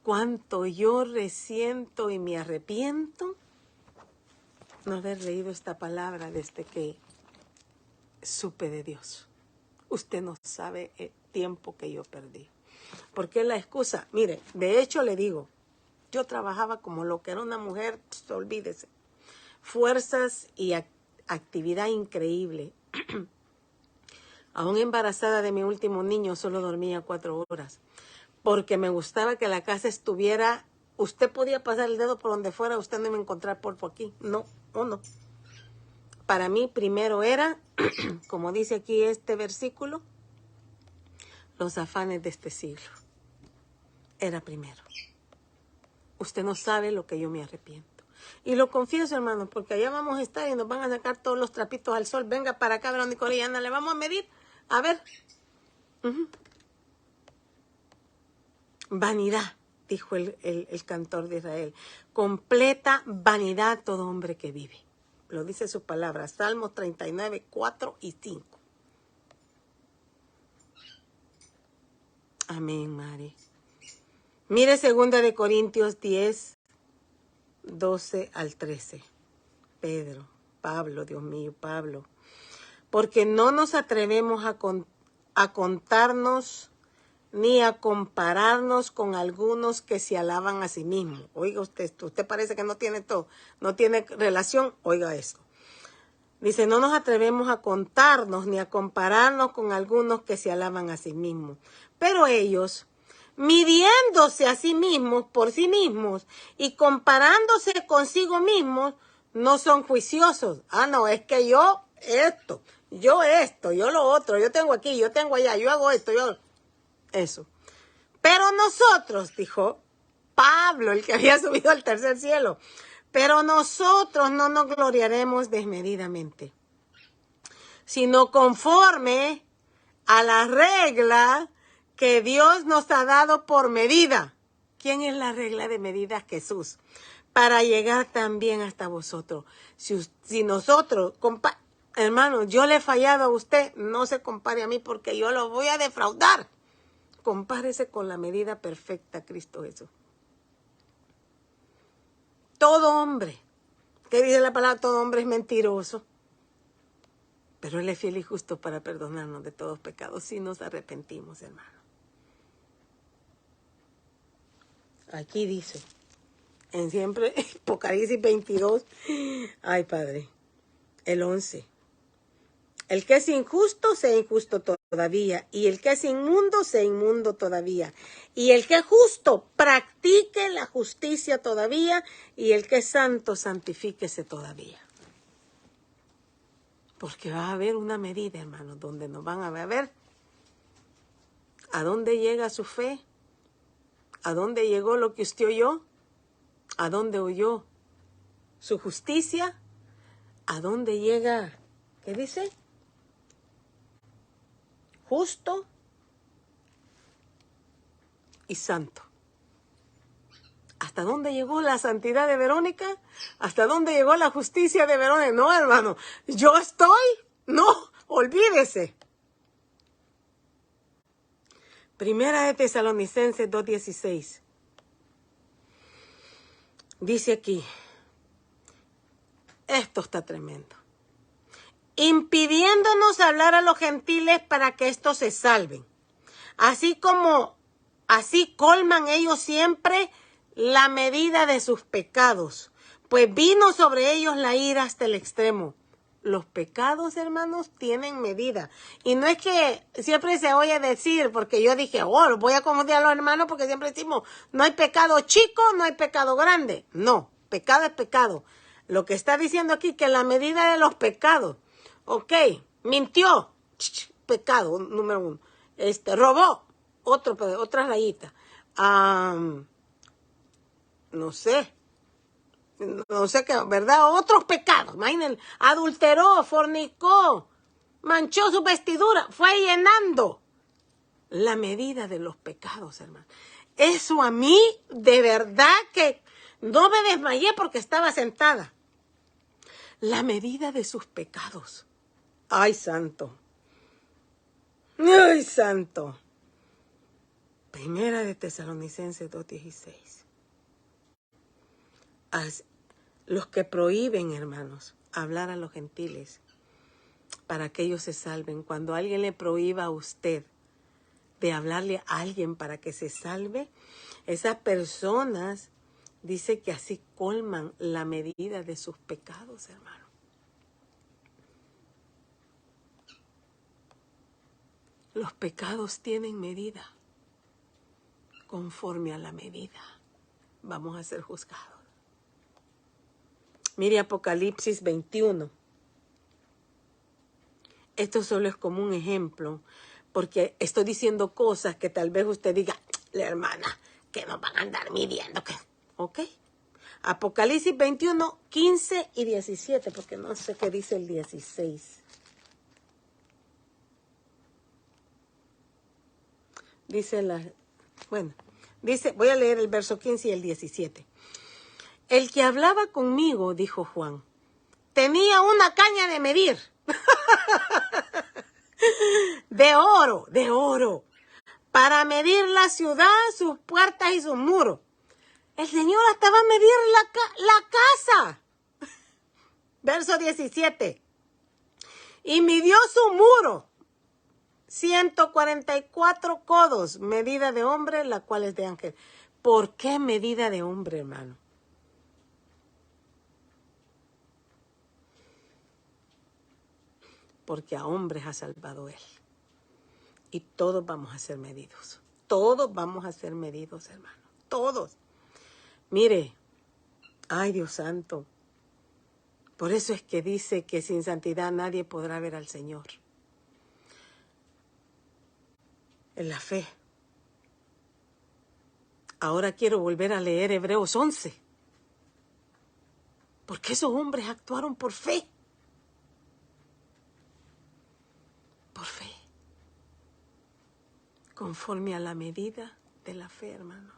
cuánto yo resiento y me arrepiento no haber leído esta palabra desde que supe de Dios. Usted no sabe el tiempo que yo perdí. ¿Por qué la excusa? Mire, de hecho le digo, yo trabajaba como lo que era una mujer, pues, olvídese. Fuerzas y actividad increíble. Aún embarazada de mi último niño, solo dormía 4 horas. Porque me gustaba que la casa estuviera... Usted podía pasar el dedo por donde fuera, usted no iba a encontrar polvo aquí. No, no. Para mí primero era, como dice aquí este versículo, los afanes de este siglo. Era primero. Usted no sabe lo que yo me arrepiento. Y lo confieso, hermano, porque allá vamos a estar y nos van a sacar todos los trapitos al sol. Venga para acá, Verónica Orellana, le vamos a medir. A ver. Vanidad, dijo el cantor de Israel. Completa vanidad todo hombre que vive. Lo dice su palabra. Salmos 39, 4 y 5. Amén, Mari. Mire 2 de Corintios 10, 12 al 13. Pablo, Dios mío, Pablo. Porque no nos atrevemos a contarnos ni a compararnos con algunos que se alaban a sí mismos. Oiga usted parece que no tiene todo, no tiene relación, oiga esto. Dice, no nos atrevemos a contarnos ni a compararnos con algunos que se alaban a sí mismos. Pero ellos, midiéndose a sí mismos por sí mismos y comparándose consigo mismos, no son juiciosos. Ah, no, es que yo esto, yo lo otro, yo tengo aquí, yo tengo allá, yo hago esto, yo... Eso. Pero nosotros, dijo Pablo, el que había subido al tercer cielo, pero nosotros no nos gloriaremos desmedidamente, sino conforme a la regla que Dios nos ha dado por medida. ¿Quién es la regla de medida? Jesús. Para llegar también hasta vosotros. Si nosotros, hermano, yo le he fallado a usted, no se compare a mí porque yo lo voy a defraudar. Compárese con la medida perfecta, Cristo Jesús. Todo hombre, ¿qué dice la palabra? Todo hombre es mentiroso. Pero Él es fiel y justo para perdonarnos de todos pecados si nos arrepentimos, hermano. Aquí dice, en siempre, Apocalipsis 22, ay Padre, el 11. El que es injusto, sea injusto todavía. Y el que es inmundo, sea inmundo todavía. Y el que es justo, practique la justicia todavía. Y el que es santo, santifíquese todavía. Porque va a haber una medida, hermanos, donde nos van a ver a dónde llega su fe, a dónde llegó lo que usted oyó, a dónde oyó su justicia, a dónde llega, ¿qué dice? Justo y santo. ¿Hasta dónde llegó la santidad de Verónica? ¿Hasta dónde llegó la justicia de Verónica? No, hermano, yo estoy, no, olvídese. Primera de Tesalonicenses 2:16. Dice aquí, esto está tremendo. Impidiéndonos hablar a los gentiles para que estos se salven. Así colman ellos siempre la medida de sus pecados, pues vino sobre ellos la ira hasta el extremo. Los pecados, hermanos, tienen medida. Y no es que siempre se oye decir, porque yo dije, voy a confundir a los hermanos porque siempre decimos, no hay pecado chico, no hay pecado grande. No, pecado es pecado. Lo que está diciendo aquí que la medida de los pecados, ok, mintió, pecado número 1. Robó, otra rayita. No sé qué, ¿verdad? Otros pecados, imagínense, adulteró, fornicó, manchó su vestidura, fue llenando la medida de los pecados, hermano. Eso a mí, de verdad que no me desmayé porque estaba sentada. La medida de sus pecados. Ay, santo. Ay, santo. Primera de Tesalonicenses 2:16. Los que prohíben, hermanos, hablar a los gentiles para que ellos se salven. Cuando alguien le prohíba a usted de hablarle a alguien para que se salve, esas personas dice que así colman la medida de sus pecados, hermano. Los pecados tienen medida. Conforme a la medida vamos a ser juzgados. Mire Apocalipsis 21. Esto solo es como un ejemplo, porque estoy diciendo cosas que tal vez usted diga, la hermana, que nos van a andar midiendo. ¿Ok? Apocalipsis 21, 15 y 17, porque no sé qué dice el 16. Dice, voy a leer el verso 15 y el 17. El que hablaba conmigo, dijo Juan, tenía una caña de medir. de oro, para medir la ciudad, sus puertas y sus muros. El Señor hasta va a medir la casa. Verso 17. Y midió su muro, 144 codos, medida de hombre, la cual es de ángel. ¿Por qué medida de hombre, hermano? Porque a hombres ha salvado él. Y todos vamos a ser medidos. Todos vamos a ser medidos, hermano. Todos. Mire, ay, Dios santo. Por eso es que dice que sin santidad nadie podrá ver al Señor. En la fe. Ahora quiero volver a leer Hebreos 11. Porque esos hombres actuaron por fe. Por fe. Conforme a la medida de la fe, hermano.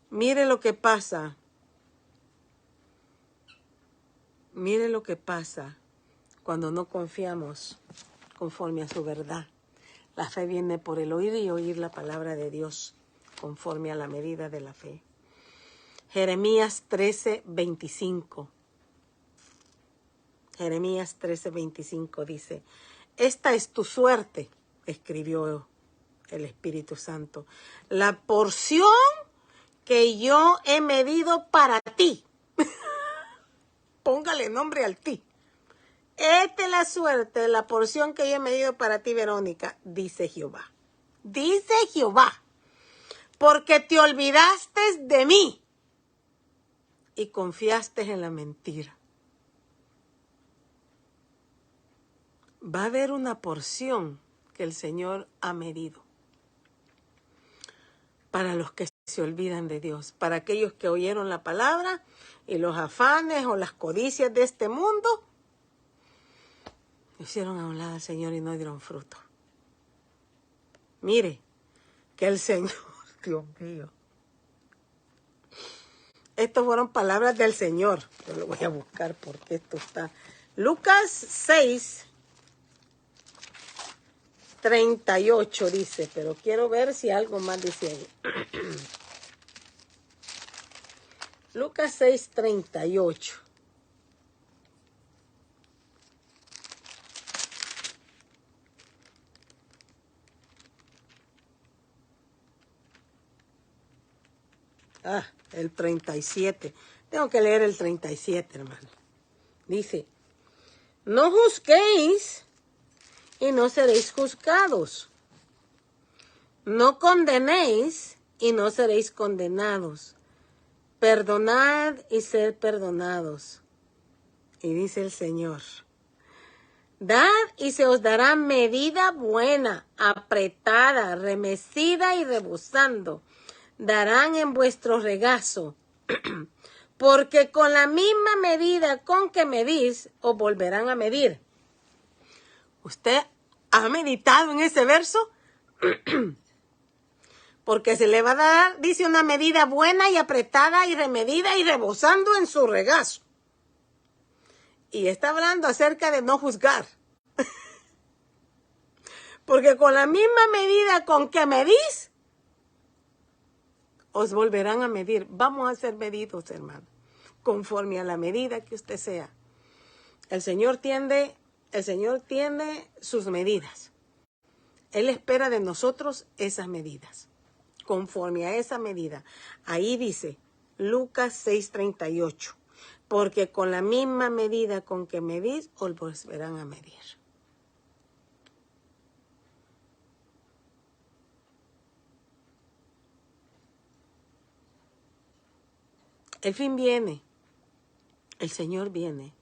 Mire lo que pasa. Mire lo que pasa cuando no confiamos conforme a su verdad. La fe viene por el oír y oír la palabra de Dios conforme a la medida de la fe. Jeremías 13:25. Jeremías 13:25 dice, esta es tu suerte, escribió el Espíritu Santo, la porción que yo he medido para ti. Póngale nombre al ti. Esta es la suerte, la porción que yo he medido para ti, Verónica, dice Jehová. Dice Jehová, porque te olvidaste de mí y confiaste en la mentira. Va a haber una porción que el Señor ha medido para los que se olvidan de Dios, para aquellos que oyeron la palabra y los afanes o las codicias de este mundo hicieron a un lado al Señor y no dieron fruto. Mire, que el Señor, Dios mío, estas fueron palabras del Señor. Yo lo voy a buscar porque esto está. Lucas 6:38 dice, pero quiero ver si algo más dice ahí. Lucas 6:38. El 37. Tengo que leer el 37, hermano. Dice, no juzguéis y no seréis juzgados. No condenéis y no seréis condenados. Perdonad y sed perdonados. Y dice el Señor, dad y se os dará medida buena, apretada, remecida y rebosando. Darán en vuestro regazo, porque con la misma medida con que medís, os volverán a medir. ¿Usted ha meditado en ese verso? Porque se le va a dar, dice, una medida buena y apretada y remedida y rebosando en su regazo. Y está hablando acerca de no juzgar. Porque con la misma medida con que medís, os volverán a medir. Vamos a ser medidos, hermano, conforme a la medida que usted sea. El Señor tiene sus medidas. Él espera de nosotros esas medidas, conforme a esa medida. Ahí dice, Lucas 6:38, porque con la misma medida con que medís, os volverán a medir. El fin viene, el Señor viene,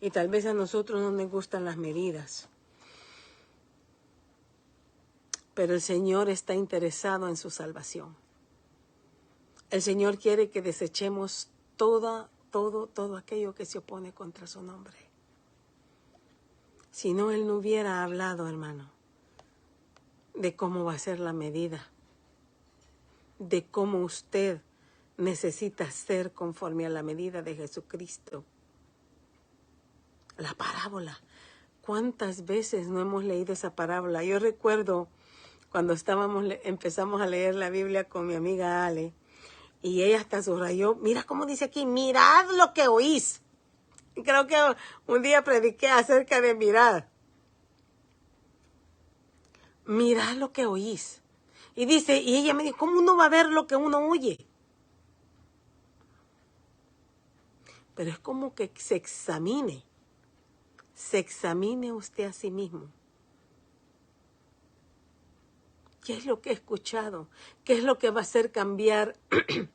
y tal vez a nosotros no nos gustan las medidas, pero el Señor está interesado en su salvación. El Señor quiere que desechemos todo aquello que se opone contra su nombre. Si no, Él no hubiera hablado, hermano, de cómo va a ser la medida, de cómo usted necesita ser conforme a la medida de Jesucristo. La parábola. ¿Cuántas veces no hemos leído esa parábola? Yo recuerdo cuando empezamos a leer la Biblia con mi amiga Ale, y ella hasta subrayó, mira cómo dice aquí, mirad lo que oís. Creo que un día prediqué acerca de mirar. Mirad lo que oís. Y dice, y ella me dijo, ¿cómo uno va a ver lo que uno oye? Pero es como que se examine usted a sí mismo. ¿Qué es lo que he escuchado? ¿Qué es lo que va a hacer cambiar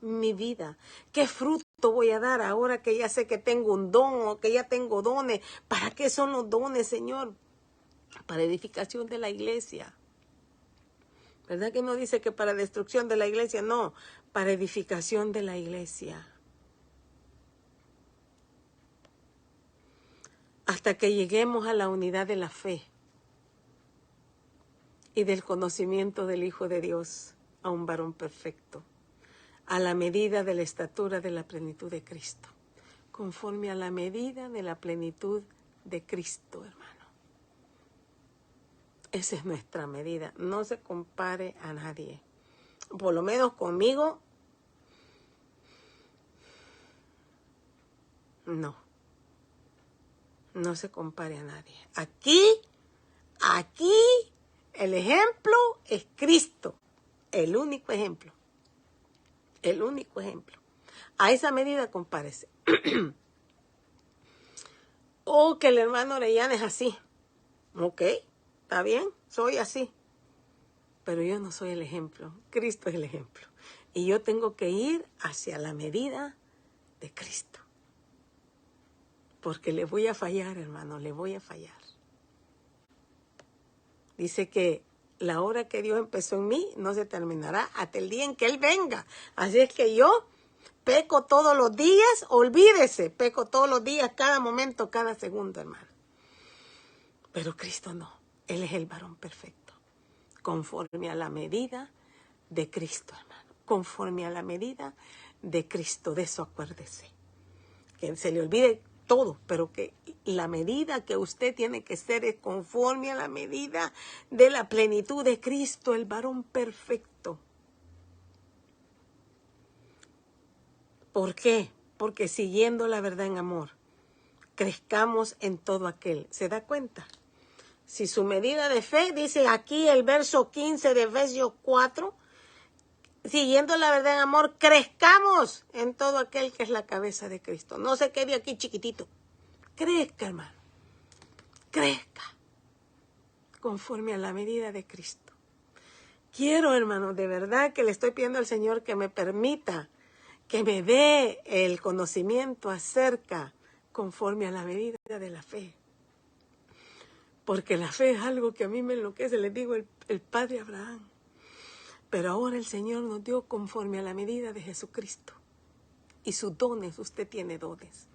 mi vida? ¿Qué fruto voy a dar ahora que ya sé que tengo un don o que ya tengo dones? ¿Para qué son los dones, Señor? Para edificación de la iglesia. ¿Verdad que no dice que para destrucción de la iglesia? No, para edificación de la iglesia. Hasta que lleguemos a la unidad de la fe y del conocimiento del Hijo de Dios, a un varón perfecto, a la medida de la estatura de la plenitud de Cristo, conforme a la medida de la plenitud de Cristo, hermano. Esa es nuestra medida, no se compare a nadie. Por lo menos conmigo, no se compare a nadie. Aquí, el ejemplo es Cristo, el único ejemplo. El único ejemplo. A esa medida compárese. O que el hermano Orellana es así. Ok, está bien, soy así. Pero yo no soy el ejemplo. Cristo es el ejemplo. Y yo tengo que ir hacia la medida de Cristo. Porque le voy a fallar, hermano, le voy a fallar. Dice que la obra que Dios empezó en mí no se terminará hasta el día en que Él venga. Así es que yo peco todos los días, olvídese, peco todos los días, cada momento, cada segundo, hermano. Pero Cristo no, Él es el varón perfecto, conforme a la medida de Cristo, hermano, conforme a la medida de Cristo, de eso acuérdese. Que se le olvide todo, pero que la medida que usted tiene que ser es conforme a la medida de la plenitud de Cristo, el varón perfecto. ¿Por qué? Porque siguiendo la verdad en amor, crezcamos en todo aquel. ¿Se da cuenta? Si su medida de fe, dice aquí el verso 15 de Efesios 4, siguiendo la verdad en amor, crezcamos en todo aquel que es la cabeza de Cristo. No se quede aquí chiquitito. Crezca, hermano. Crezca conforme a la medida de Cristo. Quiero, hermano, de verdad que le estoy pidiendo al Señor que me permita, que me dé el conocimiento acerca, conforme a la medida de la fe. Porque la fe es algo que a mí me enloquece, les digo, el Padre Abraham. Pero ahora el Señor nos dio conforme a la medida de Jesucristo. Y sus dones, usted tiene dones.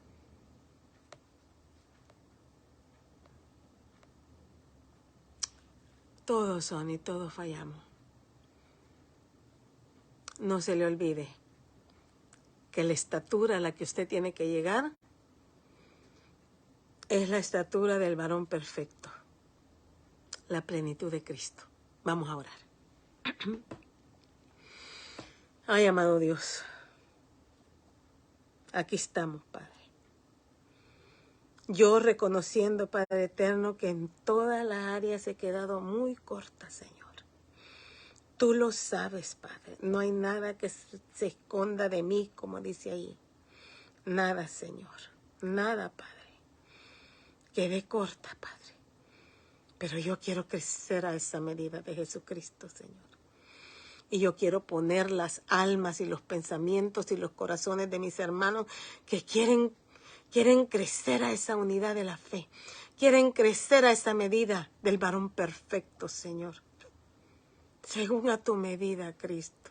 Todos son y todos fallamos. No se le olvide que la estatura a la que usted tiene que llegar es la estatura del varón perfecto, la plenitud de Cristo. Vamos a orar. Ay, amado Dios, aquí estamos, Padre. Yo reconociendo, Padre eterno, que en todas las áreas he quedado muy corta, Señor. Tú lo sabes, Padre. No hay nada que se esconda de mí, como dice ahí. Nada, Señor. Nada, Padre. Quedé corta, Padre. Pero yo quiero crecer a esa medida de Jesucristo, Señor. Y yo quiero poner las almas y los pensamientos y los corazones de mis hermanos que quieren crecer a esa unidad de la fe. Quieren crecer a esa medida del varón perfecto, Señor. Según a tu medida, Cristo.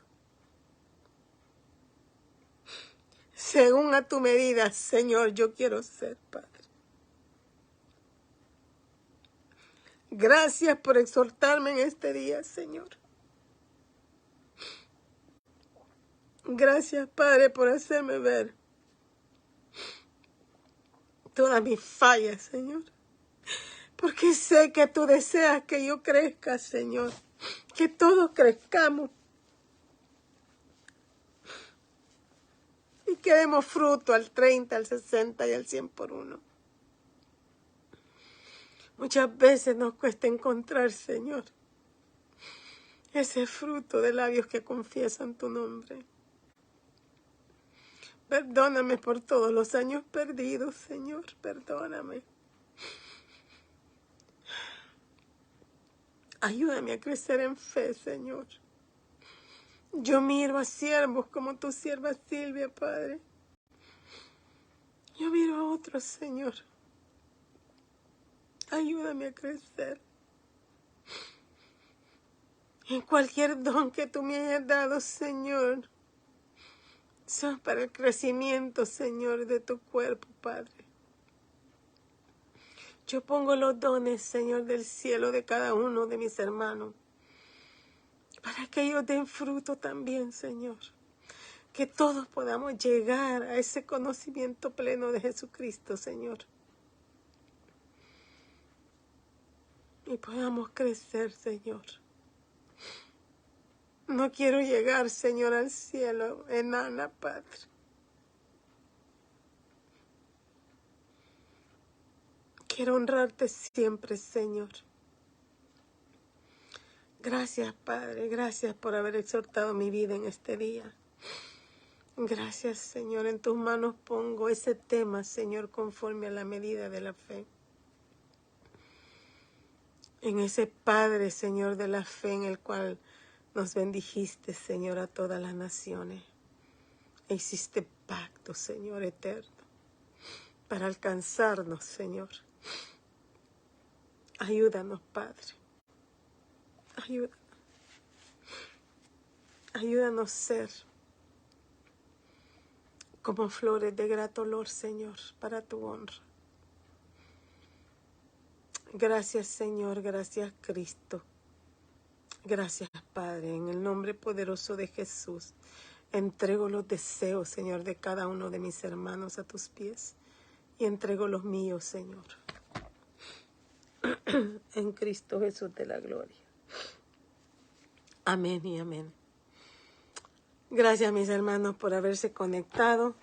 Según a tu medida, Señor, yo quiero ser, Padre. Gracias por exhortarme en este día, Señor. Gracias, Padre, por hacerme ver todas mis fallas, Señor. Porque sé que tú deseas que yo crezca, Señor. Que todos crezcamos. Y que demos fruto al 30, al 60 y al 100 por uno. Muchas veces nos cuesta encontrar, Señor, ese fruto de labios que confiesan tu nombre. Perdóname por todos los años perdidos, Señor, perdóname. Ayúdame a crecer en fe, Señor. Yo miro a siervos como tu sierva Silvia, Padre. Yo miro a otros, Señor. Ayúdame a crecer en cualquier don que tú me hayas dado, Señor. Son para el crecimiento, Señor, de tu cuerpo, Padre. Yo pongo los dones, Señor, del cielo de cada uno de mis hermanos, para que ellos den fruto también, Señor. Que todos podamos llegar a ese conocimiento pleno de Jesucristo, Señor. Y podamos crecer, Señor. No quiero llegar, Señor, al cielo enana, Padre. Quiero honrarte siempre, Señor. Gracias, Padre. Gracias por haber exhortado mi vida en este día. Gracias, Señor. En tus manos pongo ese tema, Señor, conforme a la medida de la fe. En ese Padre, Señor, de la fe en el cual nos bendijiste, Señor, a todas las naciones. E hiciste pacto, Señor, eterno, para alcanzarnos, Señor. Ayúdanos, Padre. Ayúdanos. Ayúdanos a ser como flores de grato olor, Señor, para tu honra. Gracias, Señor. Gracias, Cristo. Gracias, Padre. En el nombre poderoso de Jesús, entrego los deseos, Señor, de cada uno de mis hermanos a tus pies. Y entrego los míos, Señor. En Cristo Jesús de la gloria. Amén y amén. Gracias, mis hermanos, por haberse conectado.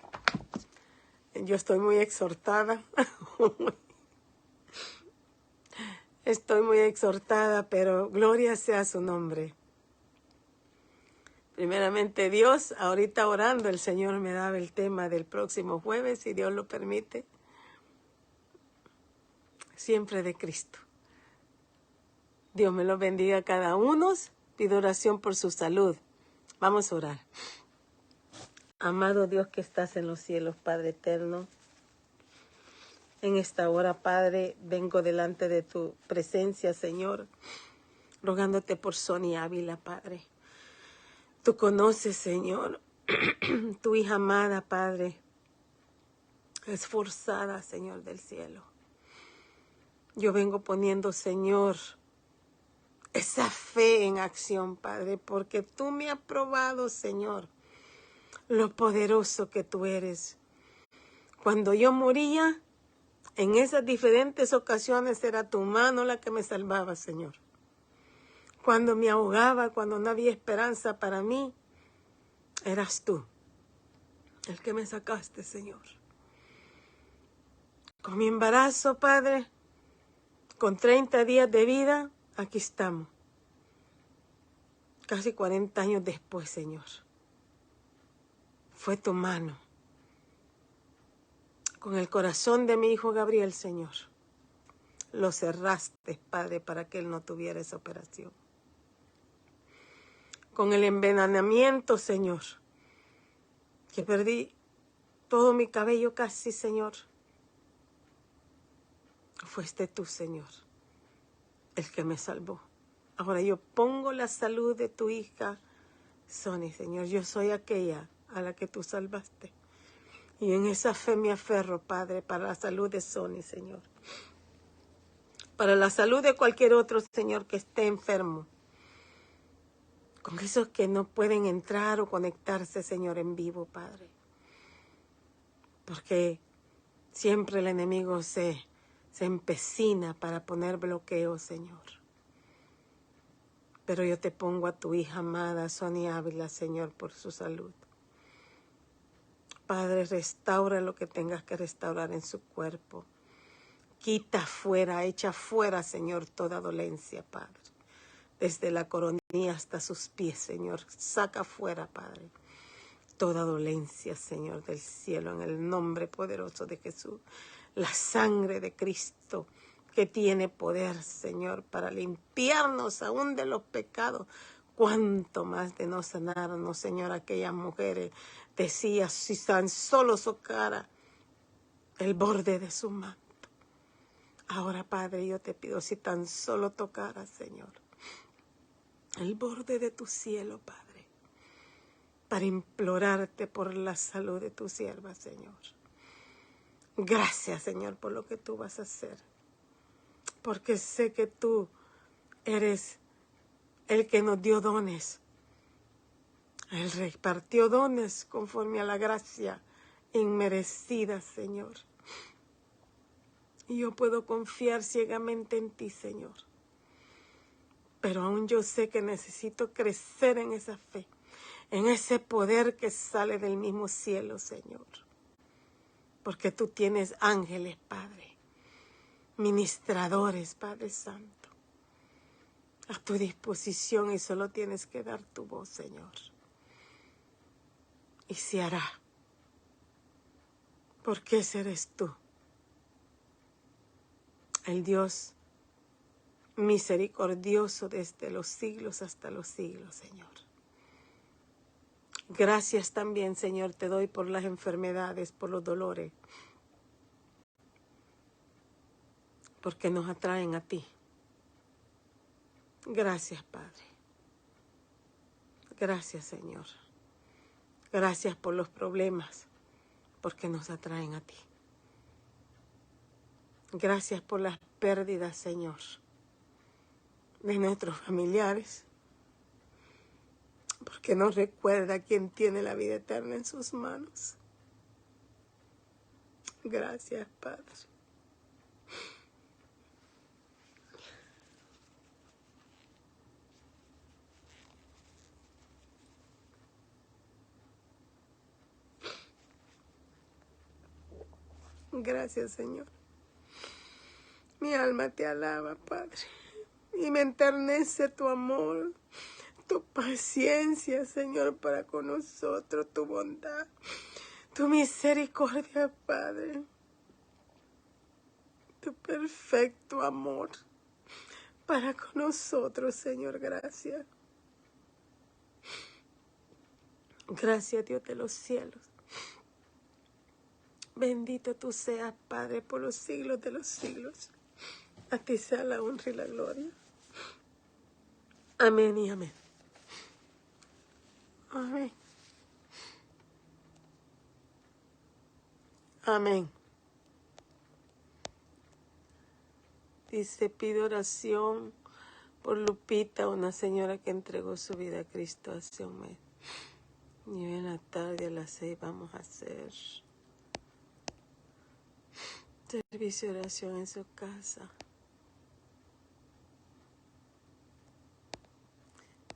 Yo estoy muy exhortada. Estoy muy exhortada, pero gloria sea su nombre. Primeramente Dios, ahorita orando, el Señor me daba el tema del próximo jueves, si Dios lo permite. Siempre de Cristo. Dios me los bendiga a cada uno. Pido oración por su salud. Vamos a orar. Amado Dios que estás en los cielos, Padre eterno. En esta hora, Padre, vengo delante de tu presencia, Señor, rogándote por Sonia Ávila, Padre. Tú conoces, Señor, tu hija amada, Padre, esforzada, Señor del cielo. Yo vengo poniendo, Señor, esa fe en acción, Padre, porque tú me has probado, Señor, lo poderoso que tú eres. Cuando yo moría, en esas diferentes ocasiones era tu mano la que me salvaba, Señor. Cuando me ahogaba, cuando no había esperanza para mí, eras tú el que me sacaste, Señor. Con mi embarazo, Padre, con 30 días de vida, aquí estamos. Casi 40 años después, Señor. Fue tu mano. Con el corazón de mi hijo Gabriel, Señor. Lo cerraste, Padre, para que él no tuviera esa operación. Con el envenenamiento, Señor, que perdí todo mi cabello casi, Señor. Fuiste tú, Señor, el que me salvó. Ahora yo pongo la salud de tu hija, Sonia, Señor. Yo soy aquella a la que tú salvaste. Y en esa fe me aferro, Padre, para la salud de Sonia, Señor. Para la salud de cualquier otro, Señor, que esté enfermo. Con esos que no pueden entrar o conectarse, Señor, en vivo, Padre. Porque siempre el enemigo se empecina para poner bloqueo, Señor. Pero yo te pongo a tu hija amada, Sonia Ávila, Señor, por su salud. Padre, restaura lo que tengas que restaurar en su cuerpo. Quita fuera, echa fuera, Señor, toda dolencia, Padre. Desde la coronilla hasta sus pies, Señor. Saca fuera, Padre, toda dolencia, Señor, del cielo, en el nombre poderoso de Jesús. La sangre de Cristo, que tiene poder, Señor, para limpiarnos aún de los pecados. Cuánto más de no sanarnos, Señor, aquellas mujeres. Decía, si tan solo tocara el borde de su manto. Ahora, Padre, yo te pido, si tan solo tocara, Señor, el borde de tu cielo, Padre, para implorarte por la salud de tu sierva, Señor. Gracias, Señor, por lo que tú vas a hacer. Porque sé que tú eres el que nos dio dones. Él repartió dones conforme a la gracia inmerecida, Señor. Y yo puedo confiar ciegamente en ti, Señor. Pero aún yo sé que necesito crecer en esa fe, en ese poder que sale del mismo cielo, Señor. Porque tú tienes ángeles, Padre, ministradores, Padre Santo, a tu disposición, y solo tienes que dar tu voz, Señor. Y se hará. Porque ese eres tú, el Dios misericordioso desde los siglos hasta los siglos, Señor. Gracias también, Señor, te doy por las enfermedades, por los dolores, porque nos atraen a ti. Gracias, Padre. Gracias, Señor. Gracias por los problemas, porque nos atraen a ti. Gracias por las pérdidas, Señor, de nuestros familiares, porque nos recuerda quién tiene la vida eterna en sus manos. Gracias, Padre. Gracias, Señor. Mi alma te alaba, Padre, y me enternece tu amor, tu paciencia, Señor, para con nosotros, tu bondad, tu misericordia, Padre, tu perfecto amor para con nosotros, Señor. Gracias. Gracias, Dios de los cielos. Bendito tú seas, Padre, por los siglos de los siglos. A ti sea la honra y la gloria. Amén y amén. Amén. Amén. Dice, pido oración por Lupita, una señora que entregó su vida a Cristo hace un mes. Y hoy en la tarde a las 6 vamos a hacer servicio de oración en su casa.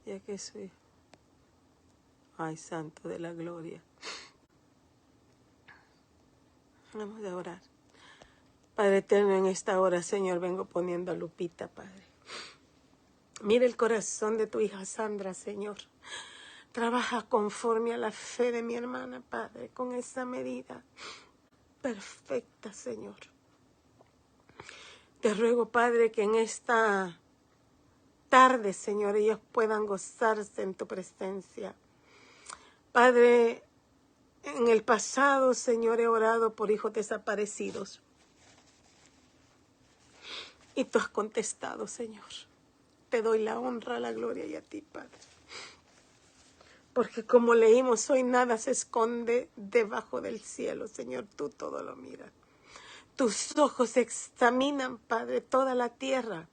Ya que soy, ay, Santo de la Gloria. Vamos a orar. Padre eterno, en esta hora, Señor, vengo poniendo a Lupita, Padre. Mira el corazón de tu hija Sandra, Señor. Trabaja conforme a la fe de mi hermana, Padre, con esa medida perfecta, Señor. Te ruego, Padre, que en esta tarde, Señor, ellos puedan gozarse en tu presencia. Padre, en el pasado, Señor, he orado por hijos desaparecidos. Y tú has contestado, Señor. Te doy la honra, la gloria y a ti, Padre. Porque como leímos hoy, nada se esconde debajo del cielo, Señor. Tú todo lo miras. Tus ojos examinan, Padre, toda la tierra.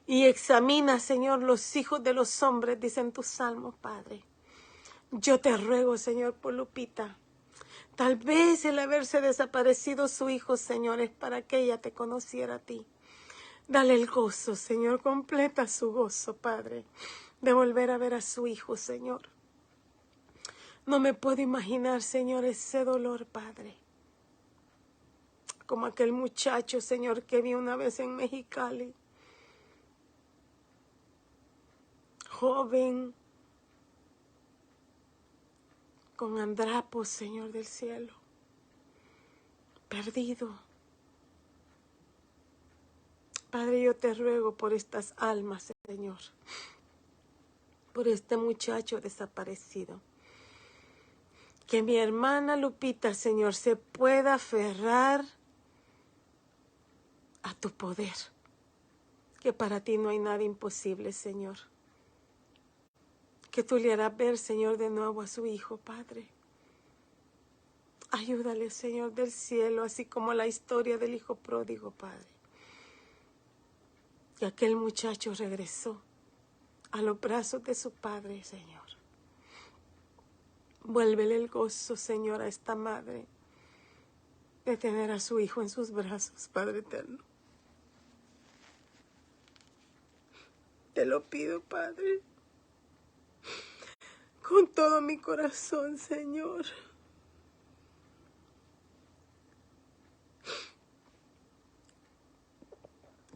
Y examina, Señor, los hijos de los hombres, dicen tus salmos, Padre. Yo te ruego, Señor, por Lupita. Tal vez el haberse desaparecido su hijo, Señor, es para que ella te conociera a ti. Dale el gozo, Señor, completa su gozo, Padre, de volver a ver a su hijo, Señor. No me puedo imaginar, Señor, ese dolor, Padre. Como aquel muchacho, Señor, que vi una vez en Mexicali. Joven, con andrapos, Señor del cielo. Perdido. Padre, yo te ruego por estas almas, Señor. Por este muchacho desaparecido. Que mi hermana Lupita, Señor, se pueda aferrar a tu poder. Que para ti no hay nada imposible, Señor. Que tú le harás ver, Señor, de nuevo a su hijo, Padre. Ayúdale, Señor del cielo, así como la historia del hijo pródigo, Padre. Y aquel muchacho regresó a los brazos de su padre, Señor. Vuélvele el gozo, Señor, a esta madre de tener a su hijo en sus brazos, Padre eterno. Te lo pido, Padre, con todo mi corazón, Señor.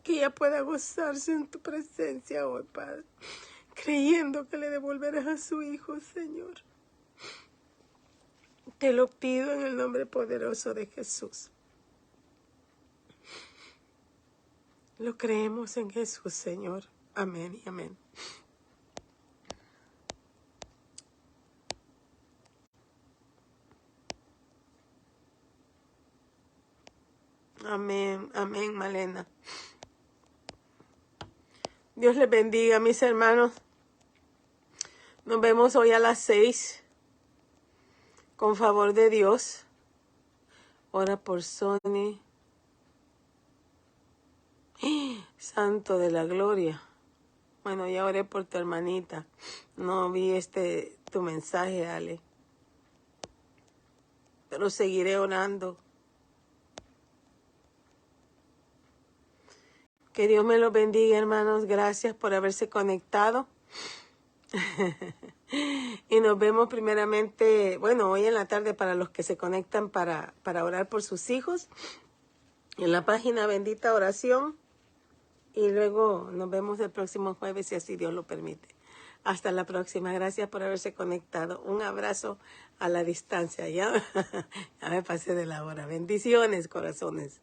Que ella pueda gozarse en tu presencia hoy, Padre, creyendo que le devolverás a su hijo, Señor. Te lo pido en el nombre poderoso de Jesús. Lo creemos en Jesús, Señor. Amén y amén. Amén, amén, Malena. Dios les bendiga, mis hermanos. Nos vemos hoy a las 6. Con favor de Dios. Ora por Sony. Santo de la gloria. Bueno, ya oré por tu hermanita. No vi tu mensaje, Ale. Pero seguiré orando. Que Dios me los bendiga, hermanos. Gracias por haberse conectado. Y nos vemos primeramente, bueno, hoy en la tarde para los que se conectan para orar por sus hijos. En la página Bendita Oración. Y luego nos vemos el próximo jueves, si así Dios lo permite. Hasta la próxima. Gracias por haberse conectado. Un abrazo a la distancia. Ya me pasé de la hora. Bendiciones, corazones.